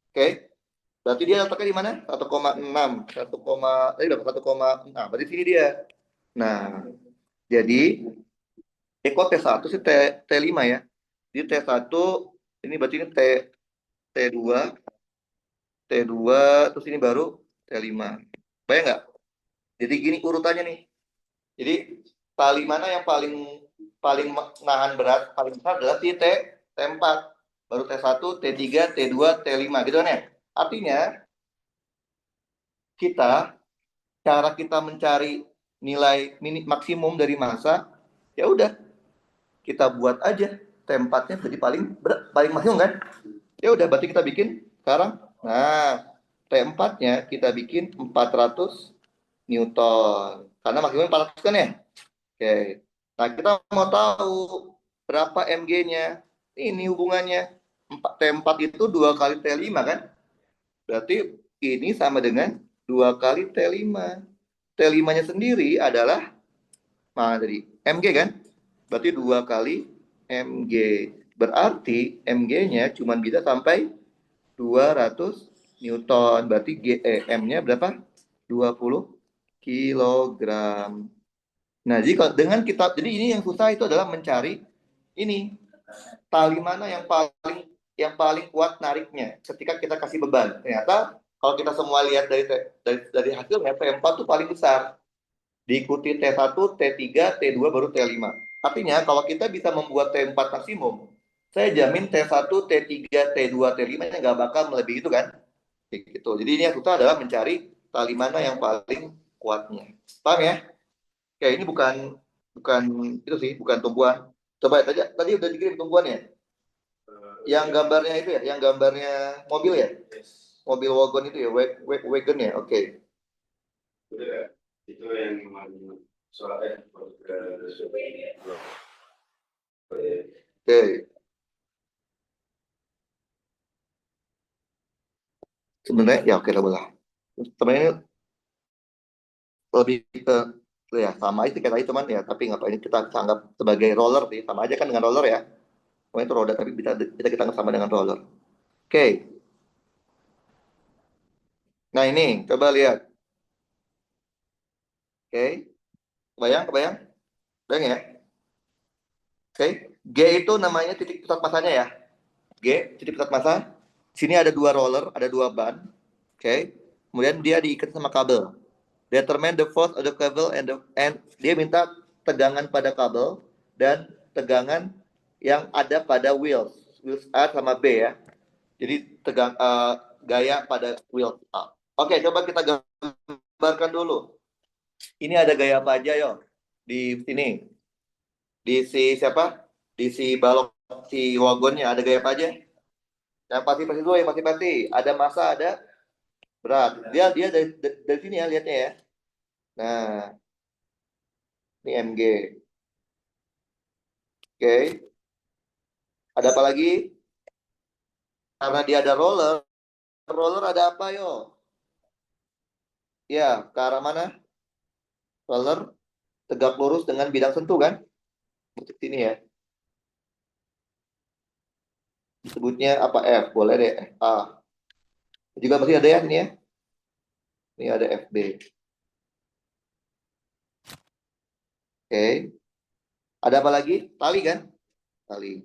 Oke. Berarti dia letaknya di mana? 1,6. 1, tadi berapa? 1, nah, berarti sini dia. Nah, jadi kok T1 sih T5 ya. Jadi T1 ini berarti ini T2, T2, terus ini baru T5. Bayang nggak? Jadi gini urutannya nih. Jadi tali mana yang paling paling nahan berat, paling besar adalah si T4. Baru T1, T3, T2, T5 gitu kan ya. Artinya cara kita mencari nilai maksimum dari massa, ya udah kita buat aja T4-nya jadi paling maksimum kan? Ya udah berarti kita bikin sekarang. Nah, T4-nya kita bikin 400 Newton. Karena maksimum 400 kan ya? Oke. Nah, kita mau tahu berapa mg-nya. Ini hubungannya. T4 itu 2 kali T5 kan? Berarti ini sama dengan 2 kali T5. T5-nya sendiri adalah mana tadi? Mg kan? Berarti 2 kali Mg. Berarti Mg-nya cuma bisa sampai 200 Newton. Berarti M-nya berapa? 20 kilogram. Nah, jadi ini yang susah itu adalah mencari ini tali mana yang paling kuat nariknya ketika kita kasih beban. Ternyata kalau kita semua lihat dari hasilnya T4 itu paling besar. Diikuti T1, T3, T2 baru T5. Artinya kalau kita bisa membuat T4 maksimum, saya jamin T1, T3, T2, T5 nya nggak bakal melebihi itu kan. Gitu. Jadi ini yang susah adalah mencari tali mana yang paling kuatnya. Paham ya? Oke, ini bukan bukan itu sih, bukan tumbuhan. Coba tadi udah dikirim tumbuhannya. Yang gambarnya itu ya, yang gambarnya mobil ya, mobil wagon itu ya, wagon ya. Oke. Udah, itu yang soalnya Oke. Sebenarnya ya oke lah boleh. Sebenarnya lebih ke ya sama aja kayak tadi teman ya, tapi ngapain kita anggap sebagai roller sih, sama aja kan dengan roller ya. Pokoknya itu roda tapi kita anggap sama dengan roller. Oke. Nah ini coba lihat. Oke. Kebayang, kebayang? Kebayang ya? Oke. G itu namanya titik pusat masanya ya. G, titik pusat massa. Sini ada dua roller, ada dua ban. Oke. Kemudian dia diikat sama kabel. Determine the force of the cable and dia minta tegangan pada kabel dan tegangan yang ada pada wheels. Wheels A sama B ya. Jadi gaya pada wheel A. Oke, coba kita gambarkan dulu. Ini ada gaya apa aja yo? Di sini. Di si siapa? Di si balok si wagonnya ada gaya apa aja? Yang pasti-pasti dulu ya, pasti-pasti. Ada massa, ada berat. Dia dari sini ya lihatnya ya. Nah, ini mg. Oke. Ada apa lagi? Karena dia ada roller. Roller ada apa yo? Ya, ke arah mana? Roller tegak lurus dengan bidang sentuh kan? Untuk sini ya. Disebutnya apa F? Boleh deh A. Juga masih ada ya ini ya. Ini ada FB. Oke. Ada apa lagi? Tali kan? Tali.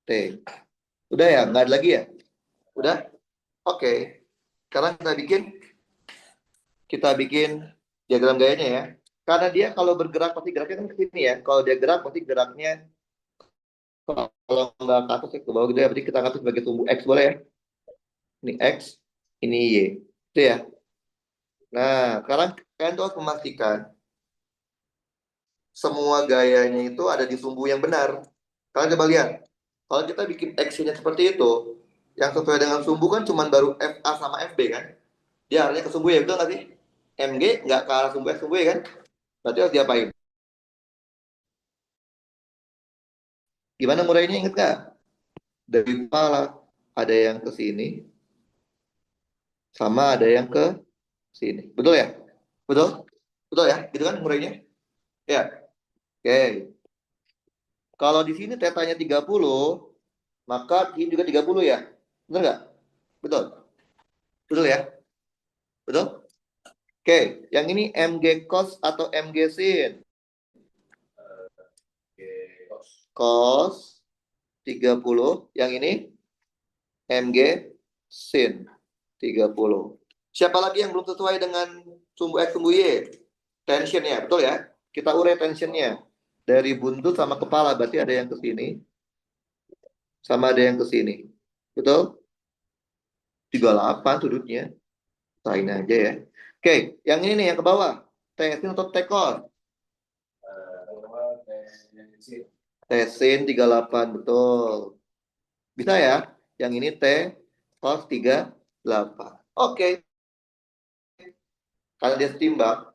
T. Udah ya? Nggak ada lagi ya? Udah? Oke. Sekarang kita bikin diagram gayanya ya. Karena dia kalau bergerak pasti geraknya kan ke sini ya. Kalau dia gerak pasti geraknya kalau nggak ke atas ya ke bawah gitu ya. Berarti kita anggap sebagai tumbuh X boleh ya. Ini X, ini Y. Itu ya. Nah, sekarang kalian tuh harus memastikan semua gayanya itu ada di sumbu yang benar. Kalian coba lihat. Kalau kita bikin X-nya seperti itu, yang sesuai dengan sumbu kan cuma baru FA sama FB kan? Dia arahnya ke sumbu ya, betul nggak sih? MG nggak ke arah sumbu X sumbu ya kan? Berarti harus diapain? Gimana ngurainya inget nggak? Dari kepala ada yang ke sini, sama ada yang ke sini. Betul ya? Betul? Betul ya? Gitu kan ngurainya? Ya. Oke. Kalau di sini tetanya 30, maka ini juga 30 ya? Betul nggak? Betul? Betul ya? Betul? Oke. Yang ini MG cos atau MG sin? cos 30. Yang ini mg sin 30. Siapa lagi yang belum sesuai dengan sumbu X, sumbu Y? Tensionnya, betul ya? Kita urai tensionnya. Dari buntut sama kepala, berarti ada yang ke sini. Sama ada yang ke sini. Betul? 38 sudutnya. Sain aja ya. Oke, yang ini nih, yang ke bawah. T sin atau T cos? T sin 38, betul. Bisa ya? Yang ini T cos 38. Oke, karena dia setimbang,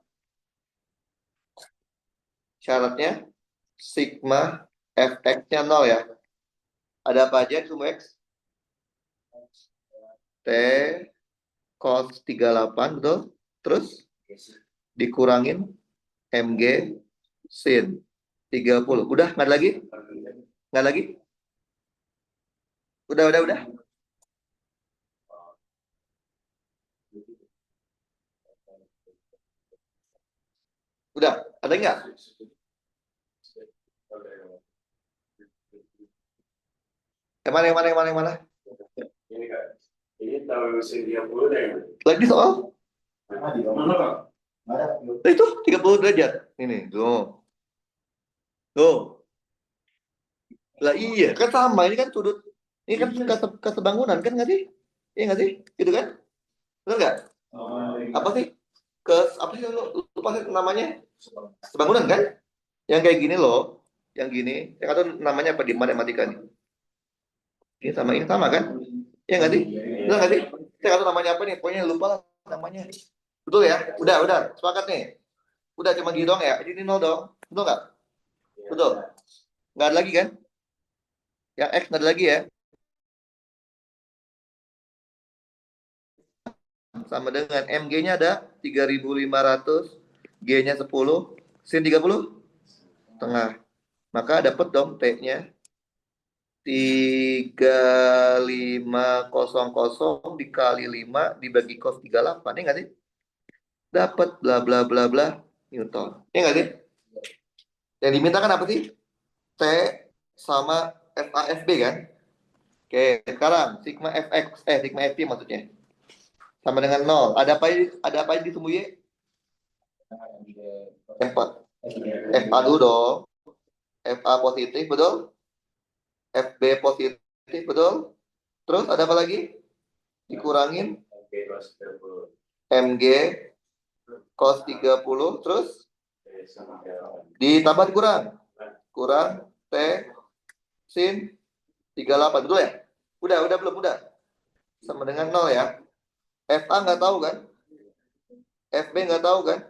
syaratnya sigma fx-nya 0 ya. Ada apa aja sumbu X? T cos 38, betul? Terus dikurangin mg sin 30. Udah, nggak ada lagi? Nggak lagi? Udah. Udah, ada nggak? Yang mana? Ini kan. Ini tahun mesin 30 deh. Lagi soal? Di mana, Pak? Nah, itu 30 derajat. Ini, tuh. Tuh. Lah iya, kan sama. Ini kan sudut. Ini kan kesebangunan, kan nggak sih? Iya nggak sih? Gitu kan? Benar nggak? Apa sih? Apa sih lupa sih namanya? Sebangunan kan? Yang kayak gini loh. Yang gini. Yang kata namanya apa di matematika nih? Ini sama kan? Iya nggak sih? Benar nggak sih? Saya kata namanya apa nih? Pokoknya lupa lah namanya. Betul ya? Udah. Sepakat nih. Udah cuma gitu dong ya? Ini nol dong. Betul nggak? Betul. Nggak ada lagi kan? Yang X nggak ada lagi ya? Sama dengan MG-nya ada 3.500, G-nya 10, sin 30 tengah. Maka dapat dong T-nya 3500 dikali 5 dibagi cos 38. Ini nggak sih? Dapat bla bla bla bla Newton. Ini nggak sih? Yang dimintakan apa sih? T sama FAFB kan? Oke, sekarang sigma FX, sigma FT maksudnya. Sama dengan 0. Ada apa aja di sumbu Y? F, FA dulu dong. FA positif, betul? FB positif, betul? Terus ada apa lagi? Dikurangin MG cos 30, terus ditambah dikurang. Kurang T sin 38, betul ya? Udah belum? Udah. Sama dengan 0 ya. FA nggak tahu kan? FB nggak tahu kan?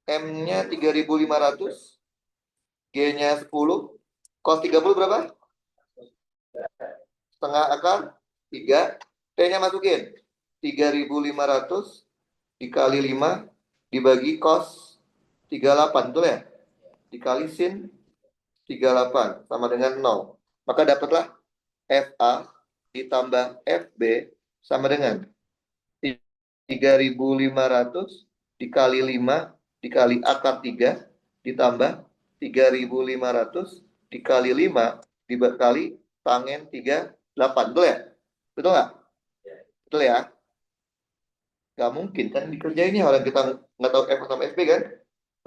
M-nya 3.500, G-nya 10, cos 30 berapa? Setengah akar 3, T-nya masukin 3.500 dikali 5 dibagi cos 38, betul ya? Dikali sin 38 sama dengan 0. Maka dapatlah FA ditambah FB sama dengan 3.500 dikali 5 dikali akar 3 ditambah 3.500 dikali 5 dikali tangen 38. Betul ya? Betul nggak? Betul ya? Nggak mungkin kan dikerjain orang kita nggak tahu F sama FB kan?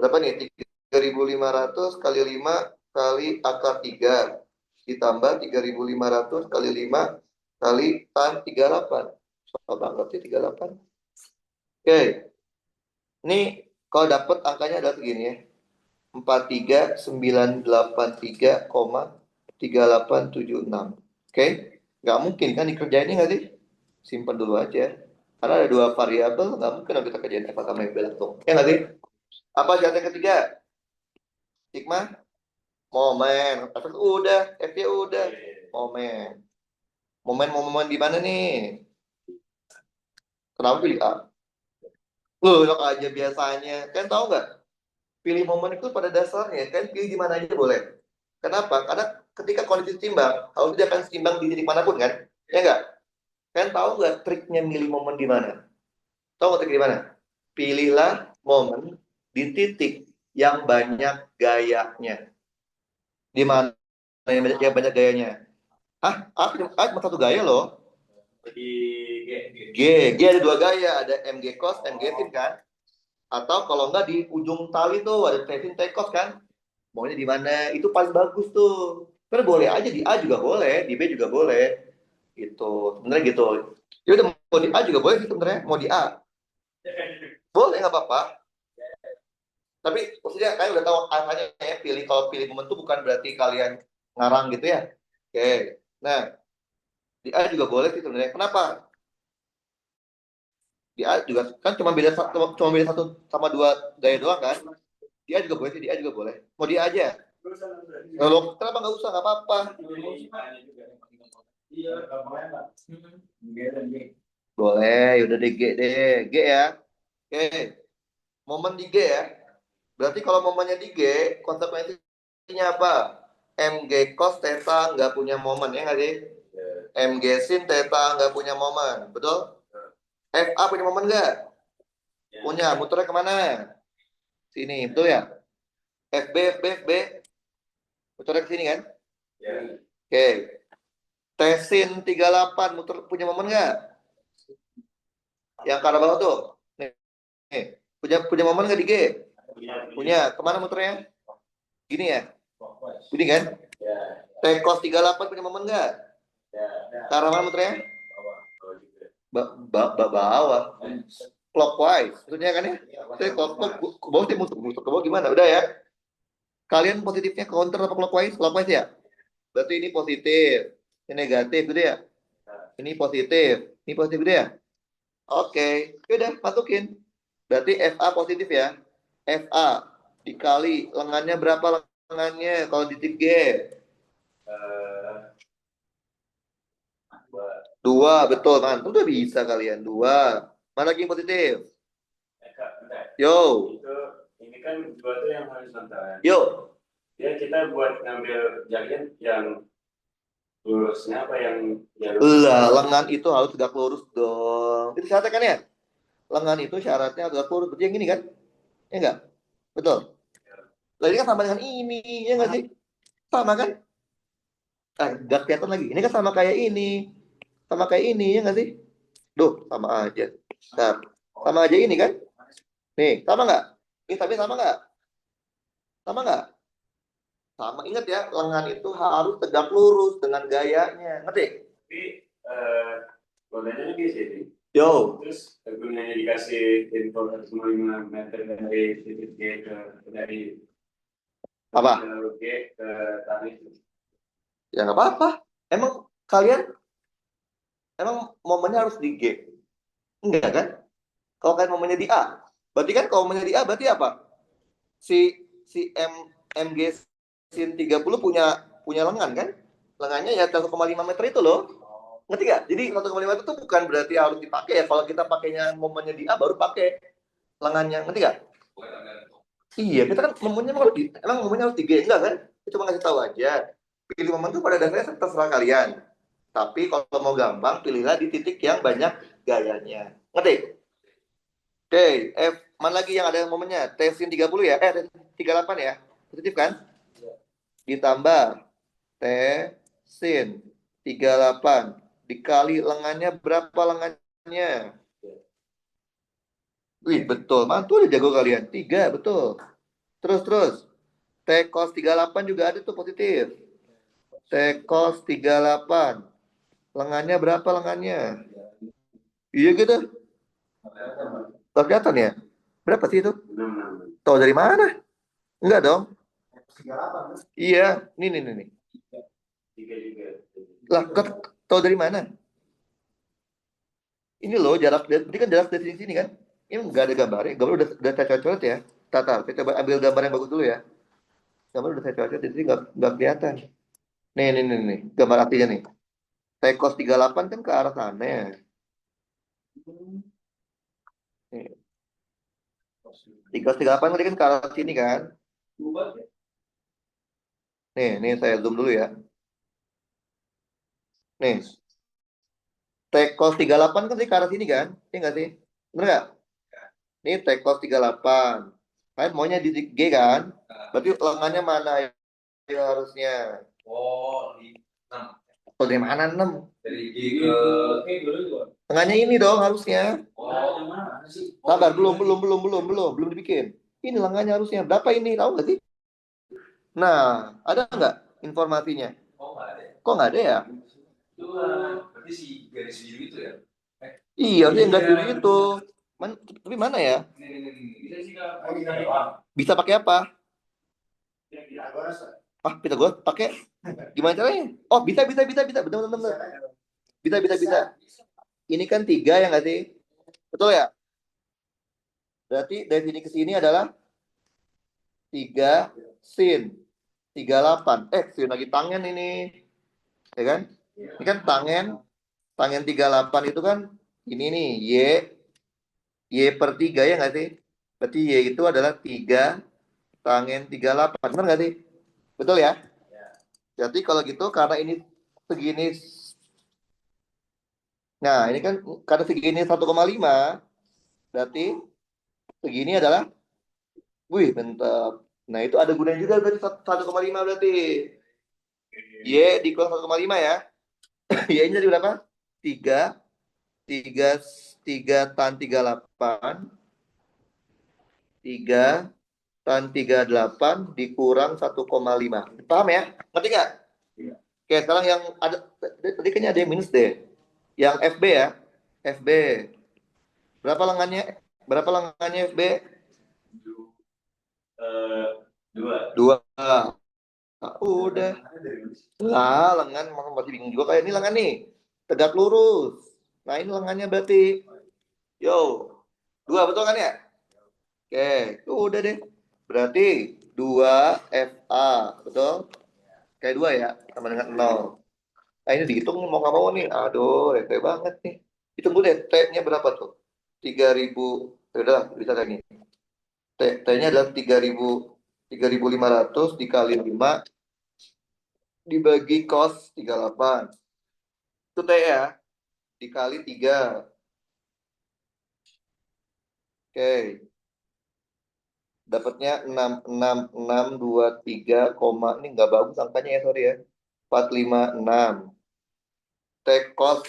Berapa nih? 3.500 kali 5 kali akar 3 ditambah 3.500 kali 5 kali tan 38. Soal banget sih 38. Oke. Ini kalau dapat angkanya adalah segini ya. 43983,3876. Oke. Nggak mungkin kan dikerjain ini nggak sih? Simpan dulu aja. Karena ada dua variabel, nggak mungkin kita kerjain F sama FB langsung. Ya nggak sih? Apa syarat yang ketiga? Sigma momen. Fx udah, F-nya udah. Momen. Momen di mana nih? Kenapa pilih A? Loh, enak aja biasanya. Kan tahu nggak? Pilih momen itu pada dasarnya kan pilih di mana aja boleh. Kenapa? Karena ketika kondisi seimbang, kalau tidak akan seimbang di titik manapun kan? Ya nggak? Kan tahu nggak triknya milih momen di mana? Tahu nggak trik di mana? Pilihlah momen di titik yang banyak gayanya. Di mana yang banyak gayanya? Cuma satu gaya loh. Di G. G ada dua gaya. Ada MG cos, MG sin kan? Atau kalau enggak di ujung tali tuh ada T-sin, T-cos kan? Maunya di mana? Itu paling bagus tuh. Karena boleh aja di A juga boleh, di B juga boleh. Gitu. Sebenarnya gitu. Ya udah mau di A juga boleh sih sebenarnya. Mau di A. Boleh nggak apa-apa. Tapi maksudnya kalian udah tahu angkanya ya. Kalau pilih momen tuh bukan berarti kalian ngarang gitu ya. Oke. Nah, di A juga boleh sih sebenarnya. Kenapa? Di A juga kan cuma beda satu sama dua gaya doang kan? Di A juga boleh sih, di A juga boleh. Mau di A aja. Kalau kenapa nggak usah? Nggak apa-apa. Boleh, yaudah deh G deh. G ya. Oke. Momen di G ya. Berarti kalau momennya di G, konsekuensinya apa? MG cos theta nggak punya momen ya nggak sih? MG sin theta nggak punya momen, betul? FA punya momen nggak? Punya, muternya kemana? Sini, betul ya? FB, muternya ke sini kan? Oke. Tesin 38 muter punya momen nggak? Yang ke arah bawah tuh. Nih, punya momen nggak di G? Punya. Kemana muternya? Gini ya? Gini kan? T cos 38 punya momen nggak? Ke arah mana muternya? Bawah. Clockwise. Maksudnya kan ya? Saya clockwise ke bawah, saya muter ke bawah gimana? Udah ya? Kalian positifnya counter apa clockwise? Clockwise ya? Berarti ini positif. Ini negatif gitu ya? Ini positif. Ini positif gitu ya? Oke. Udah, masukin. Berarti FA positif ya? FA dikali lengannya berapa lengannya kalau di tip G? Dua, betul kan? Udah bisa kalian. Dua. Mana lagi yang positif? Yo. Itu ini kan dua tuh yang horizontal. Yo. Ya kita buat ngambil jalan yang lurusnya apa yang Lah, lengan itu harus tegak lurus dong. Itu syaratnya kan ya? Lengan itu syaratnya tegak lurus. Berarti yang ini kan? Ya enggak? Betul. Lah ini kan sama dengan ini, ya enggak sih? Sama kan? Enggak kelihatan lagi. Ini kan sama kayak ini. Sama kayak ini, ya enggak sih? Duh, sama aja. Nah, sama aja ini kan? Nih, sama nggak? Ini tapi sama nggak? Sama nggak? Sama. Ingat ya, lengan itu harus tegak lurus dengan gayanya. Ngerti? tapi bolehnya di sini. Yo. Terus gunanya dikasih info 5 meter dari titik G ke dari Apa? G ke tanah itu. Ya nggak apa-apa. Emang kalian, emang momennya harus di G? Enggak kan? Kalau kalian momennya di A. Berarti kan kalau momennya di A berarti apa? Si si MG sin 30 punya lengan kan? Lengannya ya 1,5 meter itu loh. Ngerti gak? Jadi 1,5 meter itu bukan berarti harus dipakai ya. Kalau kita pakainya momennya di A baru pakai lengannya. Ngerti gak? Iya, kita kan momennya emang momennya harus di G. Enggak kan? Kita cuma ngasih tahu aja. Pilih momen itu pada dasarnya terserah kalian. Tapi kalau mau gampang, pilihlah di titik yang banyak gayanya. Ngerti? Oke, mana lagi yang ada momennya? T-sin 30 ya? T 38 ya? Positif kan? Ditambah T-sin 38 dikali lengannya berapa lengannya? Wih, betul. Mantul udah jago kalian. 3, betul. Terus. T cos 38 juga ada tuh positif. T cos 38. Lengannya berapa lengannya? Iya gitu. Gak kelihatan ya? Berapa sih itu? 6. Tahu dari mana? Enggak dong. Iya, nih. 3 juga. Lah, tahu dari mana? Ini loh jarak berarti kan jarak dari sini kan? Ini nggak ada gambarnya. Gambar udah saya coret ya. Tata, saya coba ambil gambar yang bagus dulu ya. Gambar udah saya coret, jadi nggak kelihatan. Nih. Gambar artinya nih. Tekos 38 kan ke arah sana ya. Nih. Tekos 38 tadi kan ke arah sini kan? Nih saya zoom dulu ya. Nih, Tekos 38 kan tadi ke arah sini kan? Iya nggak sih? Bener nggak? Ini Tekos 38. Kalian maunya di G kan? Berarti lengannya mana harusnya. Oh, di 6. Oh, dari mana 6? Dari G ke Tengahnya ini dong harusnya. Oh, yang mana sih? Sabar, belum dibikin. Ini lengannya harusnya. Berapa ini? Tahu nggak sih? Nah, ada nggak informasinya? Oh, nggak ada. Kok nggak ada ya? Itu berarti si garis biru itu ya? Iya, harusnya nggak dulu itu. Tapi mana ya? Ini bisa sih Kak. Bisa pakai apa? Pitagoras. Ah, kita gue pakai gimana caranya? Oh, bisa. Benar. Bisa. Ini kan 3 ya nggak sih? Betul ya? Berarti dari sini ke sini adalah 3 sin 38. Sin lagi tangen ini. Ya kan? Ini kan tangen 38 itu kan ini nih, Y per 3 ya nggak sih? Berarti Y itu adalah 3 tangen 38. Benar nggak sih? Betul ya? Jadi kalau gitu karena ini segini. Nah, ini kan karena segini 1,5, berarti segini adalah, wih, bentar. Nah, itu ada gunanya juga berarti 1,5 berarti. Y dikurangi 1,5 ya. Y-nya jadi berapa? 3, 3 tan 38, 3 tan 38 dikurang 1,5. Paham ya? Ngerti nggak? Oke, sekarang yang ada, tadi kayaknya ada yang minus deh. Yang FB ya. FB. Berapa lengannya? Berapa lengannya FB? 2. Udah. Lah, lengan masih bingung juga kayak ini lengan nih. Tegak lurus. Nah, ini lengannya berarti. Yo. 2 betul kan ya? Oke, udah deh. Berarti 2 FA, betul? Kayak 2 ya, sama dengan 0. Nah, ini dihitung mau nggak mau nih. Aduh, rete banget nih. Hitung dulu deh, T-nya berapa tuh? 3.000. Ya udah, bisa lagi. T-nya adalah 3.500 dikali 5 dibagi cos 38. Itu T ya, dikali 3. Oke, dapatnya 66623, ini nggak bagus angkanya ya, sorry ya. 456. T cos,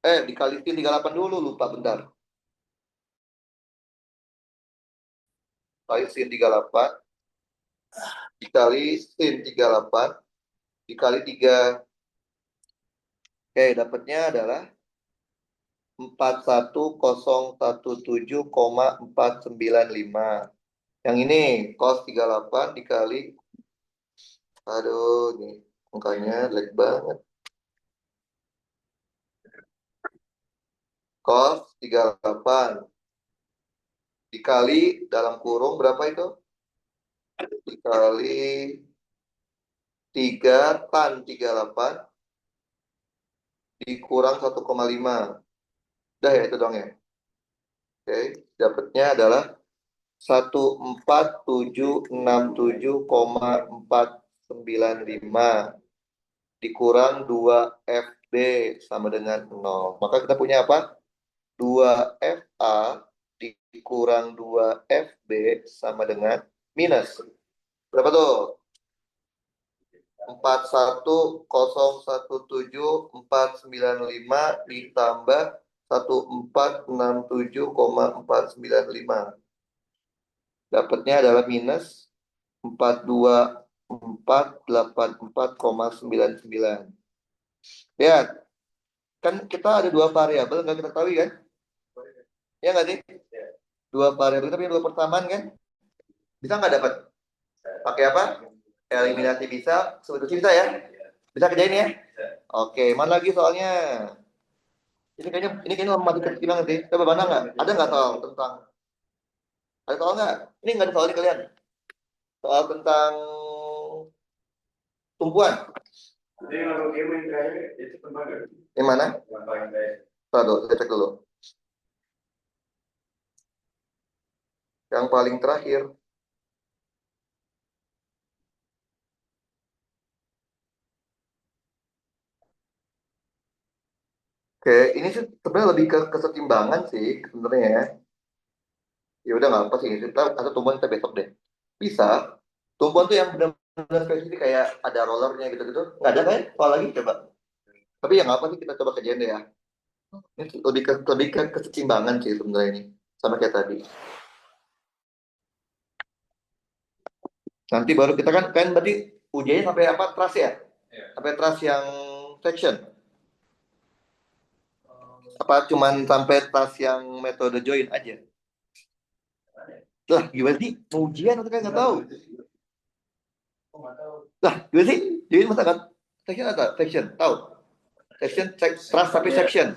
dikali sin 38 dulu, lupa bentar. Kali sin 38, dikali sin 38, dikali 3. Oke, dapatnya adalah 41017,495. Yang ini cos 38 dikali, aduh, nih angkanya jelek banget. Cos 38 dikali dalam kurung berapa itu? Dikali 3 tan 38 dikurang 1,5. Udah ya itu dong ya. Oke, dapatnya adalah 14767,495 dikurang 2 FB sama dengan 0. Maka kita punya apa? 2 FA dikurang 2 FB sama dengan minus. Berapa tuh? 41017,495 ditambah 1467,495. Dapatnya adalah minus 42484,99. Lihat, kan kita ada 2 variabel nggak kita tahu kan? Ya nggak sih? 2 variabel tapi 2 persamaan kan? Bisa nggak dapat? Pakai apa? Eliminasi bisa, substitusi bisa ya? Bisa kerjain ya? Oke, mana lagi soalnya? Ini kayaknya matematika kecil banget sih. Coba mana nggak? Ada nggak soal tentang? Ada soal nggak? Ini nggak ada soal nih kalian. Soal tentang tumpuan. Jadi kalau game yang terakhir itu tempat Yang mana? yang paling terakhir. Tahu, saya cek dulu. Yang paling terakhir. Oke, ini sih sebenarnya lebih ke kesetimbangan sih sebenarnya ya. Ya udah nggak apa sih. Kita atau tumpuan kita besok deh. Bisa. Tumpuan tuh yang benar spesifik kayak ada rollernya gitu-gitu. Nggak ada kan? Soal lagi coba. Tapi yang apa sih kita coba kerjain deh ya. Ini lebih ke keseimbangan sih sebenarnya ini. Sama kayak tadi. Nanti baru kita kan berarti ujiannya sampai apa? Trust ya? Iya. Sampai trust yang section. Apa cuman sampai trust yang metode join aja? Lah, gimana sih? Mau ujian atau kan nggak tahu? Oh, nggak tahu. Lah, gimana sih? Join masa nggak? Section atau section? Tahu? Section, trust tapi section.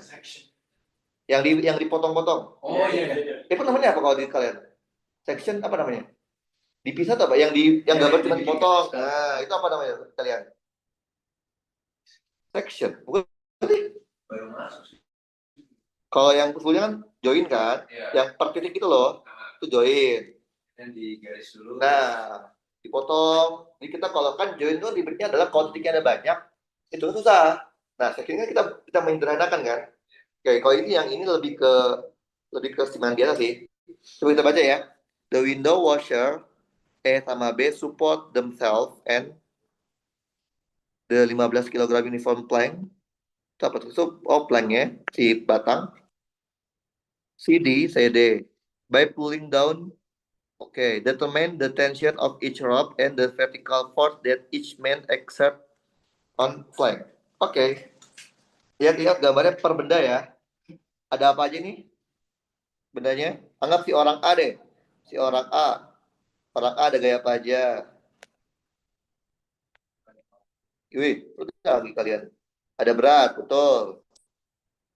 Yang dipotong-potong. Oh iya. Itu namanya apa kalau di kalian? Section apa namanya? Dipisah atau apa? Yang gambar cuma dipotong. Nah, itu apa namanya kalian? Section. Bukan. Baru masuk sih. Kalau yang fullnya kan join kan? Iya. Yang per titik itu loh, itu join. Dan di garis dulu. Nah, dipotong. Jadi kita kalau kan join itu ribetnya adalah kalau titiknya ada banyak, itu susah. Nah, sectionnya kita menyederhanakan kan? Oke, kalau ini lebih ke siman biasa sih. Coba kita baca ya. The window washer sama B support themselves and the 15 kg uniform plank. Itu apa tuh? Planknya si batang. CD. By pulling down, determine the tension of each rope and the vertical force that each man exert on plank. Lihat gambarnya per benda ya. Ada apa aja nih bendanya? Anggap si orang A deh. Si orang A. Orang A ada gaya apa aja? Wih, udah lagi kalian. Ada berat, betul.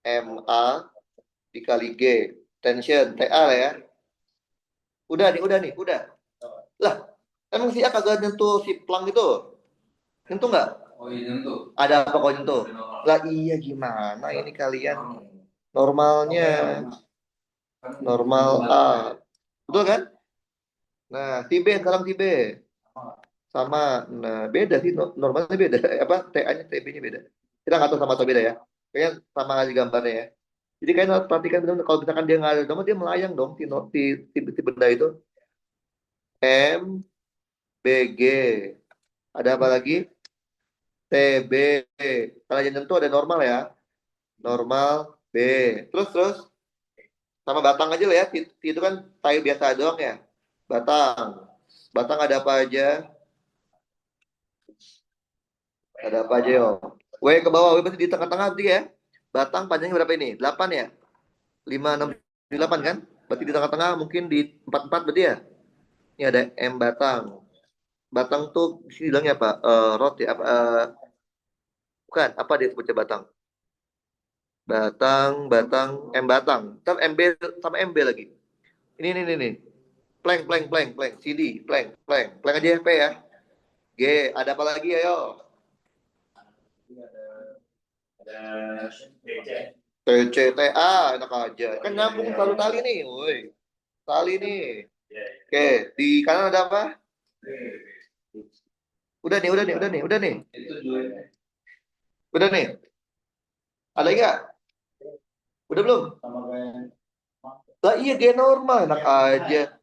MA dikali G. Tension, TA lah ya. Udah nih. Lah, emang si A kagak nyentuh si plang itu? Nyentuh nggak? Oh iya nyentuh. Ada apa kok nyentuh? Lah iya gimana ini kalian? Normalnya. Normal A. Betul kan? Nah, si B sekarang si B. Sama. Nah, beda sih. Normalnya beda. Apa? TA-nya, TB-nya beda. Kita nggak tahu sama atau beda ya. Kayaknya sama aja gambarnya ya. Jadi kalian harus perhatikan benar kalau misalkan dia nggak ada nomor, dia melayang dong si benda itu. M, B, G. Ada apa lagi? TB. Kalau yang tentu ada normal ya. Normal B. Terus sama batang aja lah ya. Itu kan tayu biasa doang ya. Batang. Batang ada apa aja? Ada apa aja yo? W ke bawah, W pasti di tengah-tengah nanti ya. Batang panjangnya berapa ini? 8 ya? 5, 6, 8 kan? Berarti di tengah-tengah mungkin di 4 berarti ya? Ini ada M batang. Batang tuh sini bilangnya apa? Rot ya? Apa? Bukan. Apa dia sebutnya batang? Batang, M batang. Ntar MB sama MB lagi. Ini. Plank. CD, plank. Plank aja P ya. G, ada apa lagi ayo? Ada DC. TCTA, enak aja. Kan nyambung selalu tali nih, woi. Tali nih. Oke, di kanan ada apa? Udah nih. Itu join. Udah nih. Ada nggak? Udah belum? Sama kayak Lah iya gaya normal, enak aja.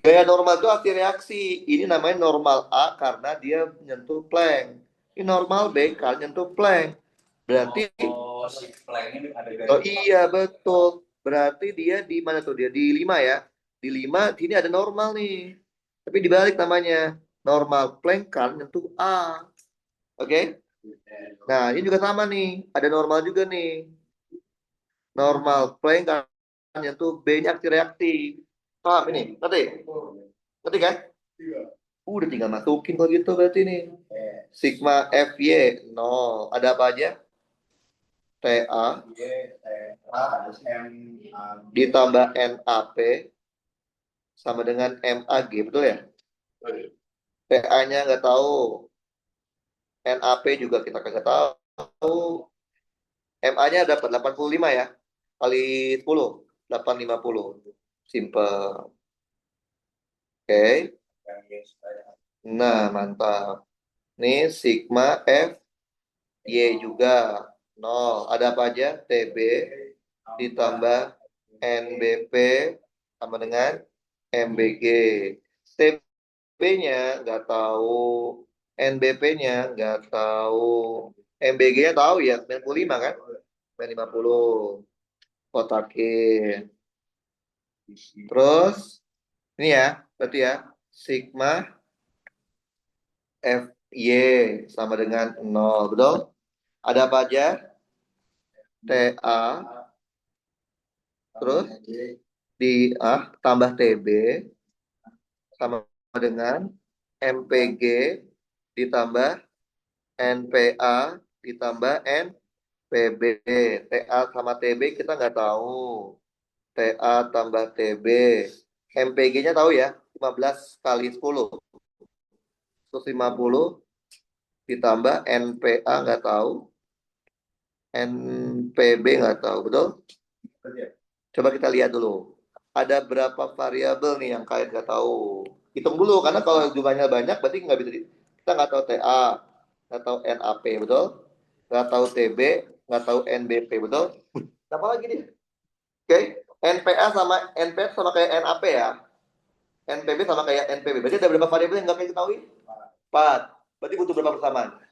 Gaya normal itu arti reaksi. Ini namanya normal A karena dia menyentuh plank. Ini normal B karena menyentuh plank. Berarti Si planknya ada garis. oh iya betul. Berarti dia di mana tuh dia? Di 5 ya. Di 5 sini ada normal nih. Tapi dibalik namanya. Normal plank kan nyentuh A. Oke? Nah, ini juga sama nih. Ada normal juga nih. Normal plank kan nyentuh B-nya aksi reaksi. Paham ini? Ngerti? Ngerti kan? Udah tinggal masukin kalau gitu berarti nih. Sigma FY 0. Ada apa aja? TA ditambah NAP sama dengan MAG, betul ya? TA-nya nggak tahu. NAP juga kita nggak tahu. MA-nya dapat 85 ya. Kali 10. 850. Simple. Oke. Nah, mantap. Nih sigma F Y juga 0. Ada apa aja? TB ditambah NBP sama dengan MBG. TB-nya nggak tahu. NBP-nya nggak tahu. MBG-nya tahu ya, 95 kan? 50. Kotakin. Terus, ini ya, berarti ya, sigma FY sama dengan 0, betul? Ada apa aja? TA, terus di tambah TB sama dengan MPG ditambah NPA ditambah NPB. TA sama TB kita nggak tahu. TA tambah TB. MPG-nya tahu ya, 15 kali 10. 150 ditambah NPA nggak tahu. NPB nggak tahu, betul? Coba kita lihat dulu. Ada berapa variabel nih yang kalian nggak tahu? Hitung dulu, karena kalau jumlahnya banyak, berarti nggak bisa. Kita nggak tahu TA, nggak tahu NAP, betul? Nggak tahu TB, nggak tahu NBP, betul? Apa lagi nih? Oke, NPA sama NPF sama kayak NAP ya. NPB sama kayak NPB. Berarti ada berapa variabel yang nggak kita ketahui? 4. Berarti butuh berapa persamaan?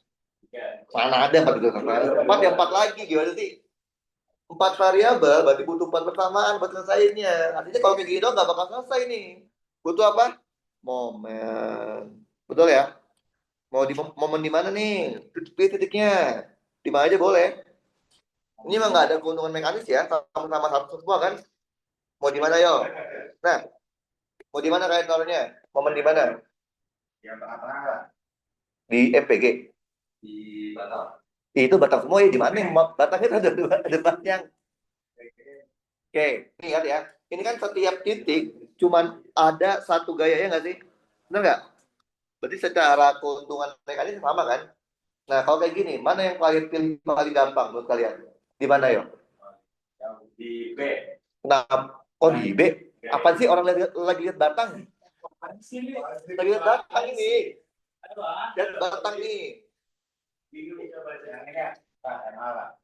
Mana ada 4 persamaan? 4 ya 4 lagi, gimana sih? 4 variabel berarti butuh 4 persamaan buat selesainya. Artinya kalau kayak gini doang nggak bakal selesai nih. Butuh apa? Momen. Betul ya? Mau di momen di mana nih? Titiknya. Di mana aja boleh. Ini mah nggak ada keuntungan mekanis ya. Sama-sama satu semua kan? Mau di mana yo? Nah, mau di mana kalian taruhnya? Momen di mana? Yang tengah-tengah. Di MPG. Di Batam. Itu batang semua ya di mana? Batangnya ada banyak. Oke, lihat ya. Ini kan setiap titik cuman ada satu gaya ya nggak sih? Benar nggak? Berarti secara keuntungan mekanis sama kan? Nah, kalau kayak gini, mana yang kalian pilih paling gampang menurut kalian? Di mana yo? Yang di B. Nah, oh di B. Apa sih orang lagi lihat batang? Lagi lihat batang ini. Lihat batang nih.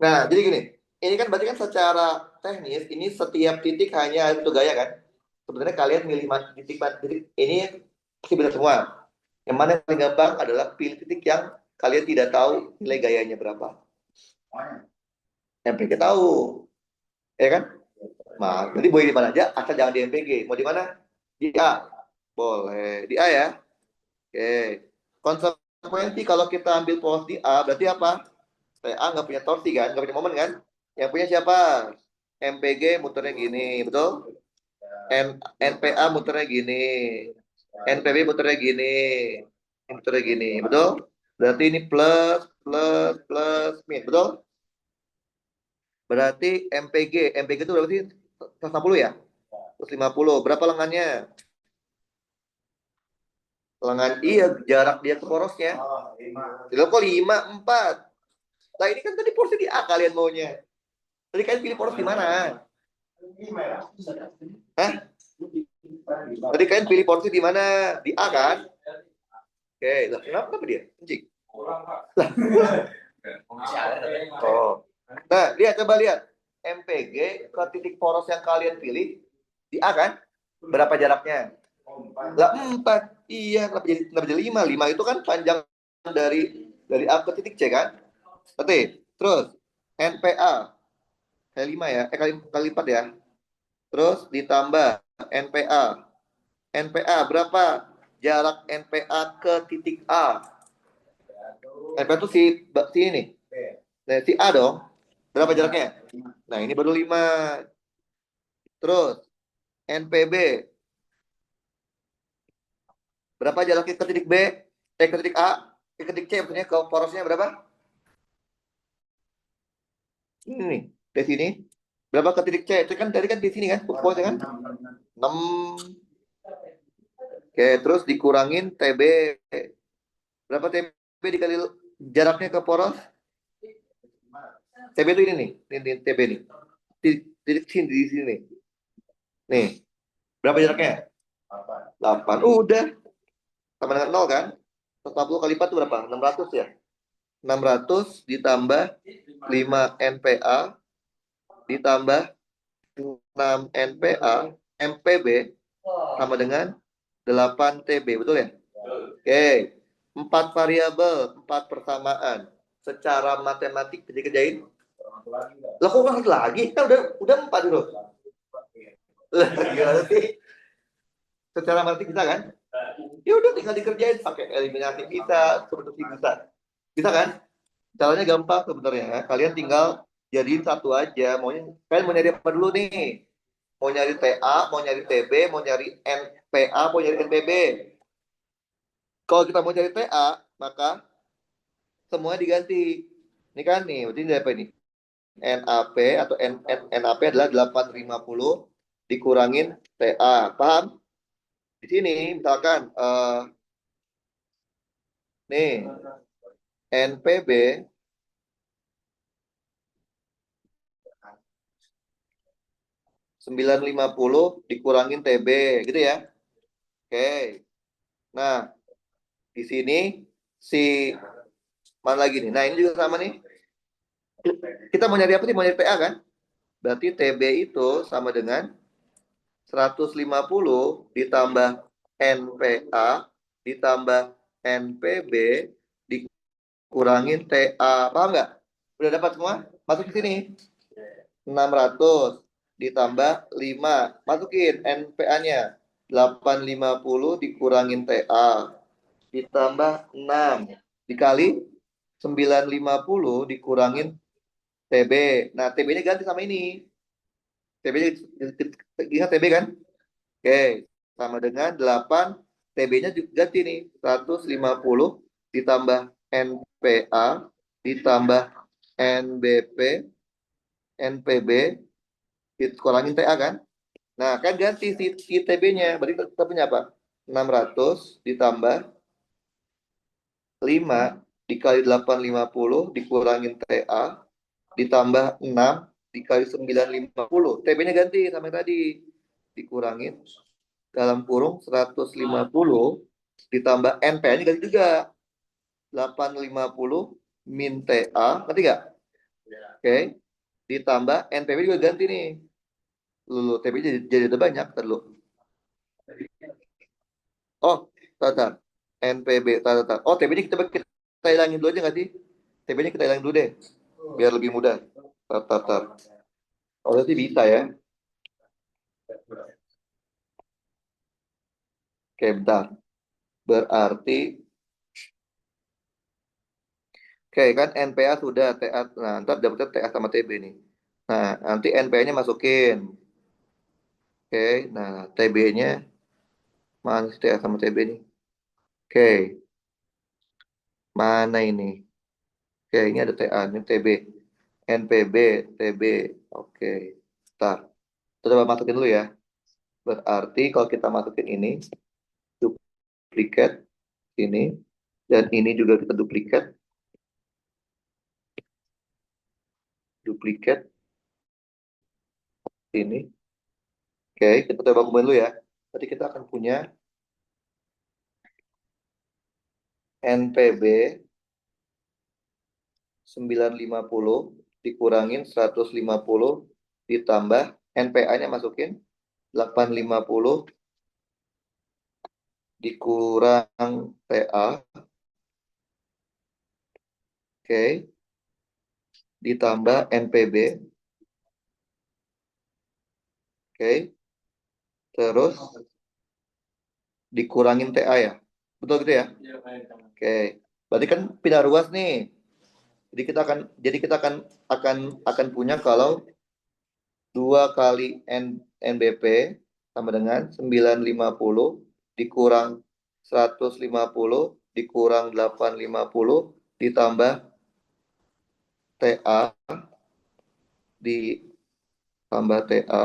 Nah, jadi gini. Ini kan berarti kan secara teknis, ini setiap titik hanya satu gaya kan? Sebenarnya kalian milih titik ini pasti benar semua. Yang mana yang paling gampang adalah pilih titik yang kalian tidak tahu nilai gayanya berapa. MPG tahu, ya kan? Nah, jadi boleh di mana aja, asal jangan di MPG. Mau di mana? Di A. Boleh. Di A ya. Oke. Konsekuensi kalau kita ambil polos di A, berarti apa? TA nggak punya torsi kan? Nggak punya momen kan? Yang punya siapa? MPG muternya gini, betul? NPA muternya gini. NPB muternya gini. Muternya gini, betul? Berarti ini plus, plus, plus, min, betul? Berarti MPG itu berarti 160 ya? 150. Berapa lengannya? Lengan iya, jarak dia ke porosnya. Jadi kok 5, 4. Nah ini kan tadi porsi di A kalian maunya. Tadi kalian pilih poros di mana? Hah? Tadi kalian pilih porsi di mana? Di A kan? Oke, lah kenapa dia? Anjing. Lah. Oh. Nah, coba lihat. MPG ke titik poros yang kalian pilih di A kan? Berapa jaraknya? Lah 4. Iya, kenapa jadi 5? 5 itu kan panjang dari A ke titik C kan? Berarti, terus NPA kali 5 ya, kali 4 ya. Terus ditambah NPA. NPA berapa jarak NPA ke titik A? NPA itu si ini. Nah, si A dong. Berapa jaraknya? Nah, ini baru 5. Terus NPB. Berapa jaraknya ke titik B? Ke titik A? Ke titik C maksudnya ke porosnya berapa? Ini nih, dari sini. Berapa ke titik C? Itu kan tadi kan di sini kan, porosnya kan? 6. Oke, terus dikurangin TB. Berapa TB dikali jaraknya ke poros? TB itu ini nih, ini TB nih. Titik sini di sini. Nih. Berapa jaraknya? 8. Udah. Sama dengan 0 kan? 140 kali 4 itu berapa? 600 ya? 600 ditambah 5 NPA ditambah 6 NPA MPB sama dengan 8 TB, betul ya? Oke. 4 variabel, 4 persamaan. Secara matematik bisa dikerjain. Lah kok satu lagi? Kan udah 4 itu. Lah gimana sih? Secara matematik bisa kan? Ya udah tinggal dikerjain pakai eliminasi bisa, substitusi bisa. Bisa kan? Caranya gampang sebenarnya. Kalian tinggal jadiin satu aja. Kalian mau nyari apa dulu nih? Mau nyari TA, mau nyari TB, mau nyari NPA, mau nyari NPB. Kalau kita mau cari TA, maka semua diganti. Ini kan nih, berarti ini apa ini? NAP atau NAP adalah 850 dikurangin TA. Paham? Di sini misalkan nih NPB 950 dikurangin TB gitu ya. Oke. Nah, di sini si mana lagi nih? Nah, ini juga sama nih. Kita mau nyari apa sih? Mau nyari TA kan? Berarti TB itu sama dengan 150 ditambah NPA ditambah NPB dikurangin TA. Paham nggak? Udah dapat semua? Masuk ke sini. 600 ditambah 5. Masukin NPA-nya. 850 dikurangin TA. Ditambah 6. Dikali 950 dikurangin TB. Nah, TB-nya ganti sama ini. TB-nya ingat TB kan? Oke, sama dengan 8. TB-nya juga ganti nih. 150 ditambah NPA ditambah NBP NPB dikurangin TA kan? Nah, kan ganti si TB-nya. Berarti kita punya apa? 600 ditambah 5 dikali 850 dikurangin TA ditambah 6 dikali 950. TB-nya ganti sama yang tadi. Dikurangin dalam kurung 150 ditambah NPA-nya ganti juga. 850 min TA. Ngerti nggak? Oke. Ditambah NPB juga ganti nih. Lulu TB jadi ada banyak terlalu. Oh, tar. NPB tar. Oh, TB-nya kita hilangin dulu aja nggak sih? TB-nya kita hilangin dulu deh, biar lebih mudah. Tar. Oh, berarti bisa ya. Oke, bentar. Berarti, oke kan NPA sudah, TA. Nah, ntar dapetnya TA sama TB nih. Nah, nanti NPA-nya masukin. Oke, nah TB-nya mana sih TA sama TB nih? Oke, mana ini? Oke, ini ada TA, ini TB. NPB, TB. Oke, ntar. Coba masukin dulu ya. Berarti kalau kita masukin ini, duplikat ini, dan ini juga kita duplikat ini. Oke, kita coba kumpulin dulu ya. Berarti kita akan punya NPB 950 dikurangin 150 ditambah NPA-nya masukin 850 dikurang TA. Oke. Ditambah NPB. Oke. Terus dikurangin TA ya. Betul gitu ya? Oke. Berarti kan pindah ruas nih. Jadi kita akan punya kalau 2 kali NBP sama dengan 950 dikurang 150 dikurang 850 ditambah TA ditambah TA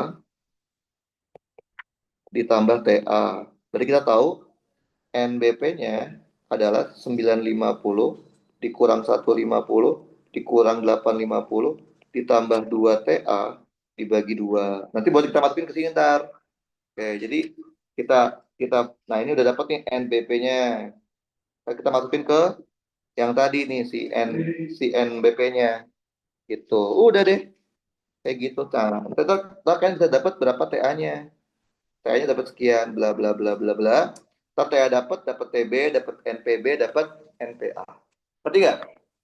ditambah TA. Berarti kita tahu NBP-nya adalah 950 dikurang 150 dikurang 850 ditambah 2 TA dibagi 2. Nanti boleh kita masukin ke sini ntar. Oke, jadi kita nah ini udah dapat nih NBP-nya. Kita masukin ke yang tadi nih si NBP-nya. Gitu. Udah deh. Kayak gitu. Nah, ntar kan bisa dapat berapa TA-nya. TA-nya dapat sekian bla bla bla bla bla. Ntar TA dapat TB, dapat NPB, dapat NPA. Ngerti nggak?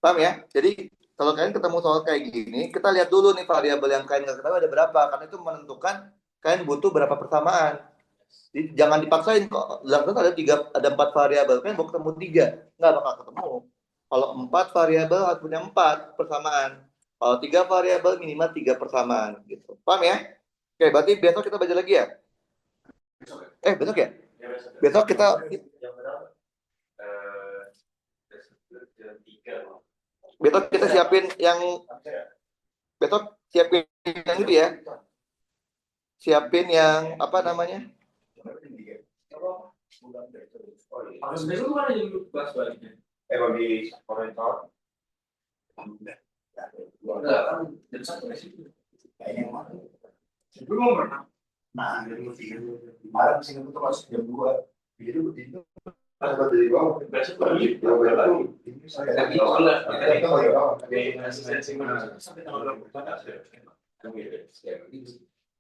Paham ya? Jadi kalau kalian ketemu soal kayak gini, kita lihat dulu nih variabel yang kalian nggak ketahui ada berapa, karena itu menentukan kalian butuh berapa persamaan. Jadi jangan dipaksain kok. Dalam kelas ada 4 variabel, kalian mau ketemu 3, nggak bakal ketemu. Kalau 4 variabel harus punya 4 persamaan. Kalau 3 variabel minimal 3 persamaan gitu. Paham ya? Oke, berarti besok kita belajar lagi ya? Besok ya? Besok kita besok kita siapin yang itu ya. Siapin yang apa namanya? Harus besok mana yang lu bahas baliknya? Bagi komentar. Enggak kan jam 1 sih. Gue mau pernah. Nah, malam sih itu masuk jam 2. Jadi begitu. Pas dari bawah, besok lagi. Tapi kalau kita di asistensi mana sampai tanggal 24 ada.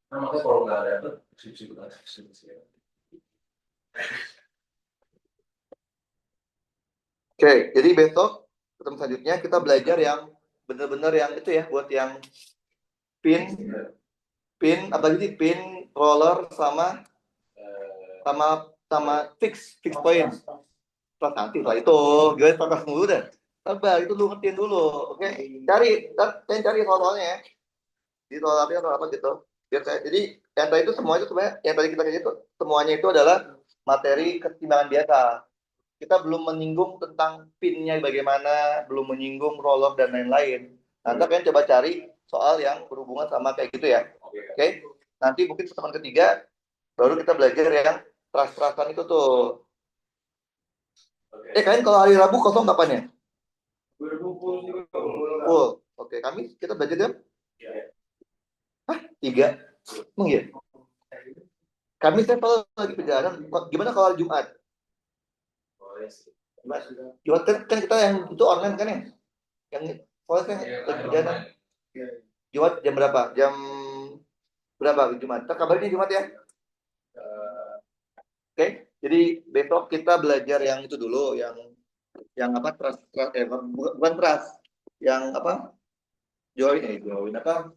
Nah, makanya kalau nggak ada tuh skripsi kita skripsi. Oke, jadi besok ketemu selanjutnya kita belajar yang benar-benar yang itu ya, buat yang pin apa sih, pin roller sama fix point. Kelas nanti lah itu, gue kelas dulu deh. Sabar, itu lu ngertiin dulu, oke? Cari soal-soalnya ya. Di soal apa gitu. Biar saya, jadi yang tadi itu semuanya sebenarnya yang tadi kita kaji itu semuanya itu adalah materi keseimbangan biasa. Kita belum menyinggung tentang pinnya bagaimana, belum menyinggung roller dan lain-lain. Nanti kalian coba cari soal yang berhubungan sama kayak gitu ya. Oke? Nanti mungkin pertemuan ketiga baru kita belajar yang trust-trustan itu tuh. Kalian kalau hari Rabu kosong kapan ya? Full. Oke, kita belajar jam? 3? Emang iya? Kami saya kalau lagi perjalanan. Gimana kalau hari Jumat? Jumat kan kita yang itu online kan ya? Yang kalau saya lagi perjalanan. Jumat jam berapa? Jam berapa Jumat? Kabarnya Jumat ya? Oke, jadi besok kita belajar yang itu dulu, yang apa bukan trust, yang apa join apa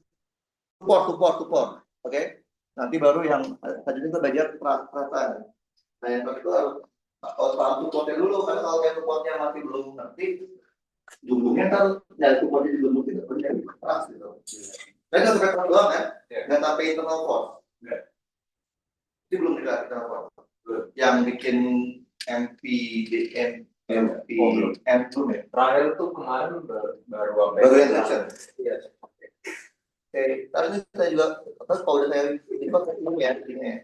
support. Oke, nanti baru yang tadi kita belajar trustan. Nah yang itu harus paham supportnya dulu, kan kalau yang supportnya masih belum ngerti, jumlahnya kan dari supportnya juga mungkin tidak punya trust gitu. Dan nggak sampai trust doang kan, nggak sampai internal force. Itu belum kita internal force. Yang bikin MPDN belum ya. Terakhir tuh kemarin baru yang iya. Oke, tapi saya juga kalau udah saya ini ya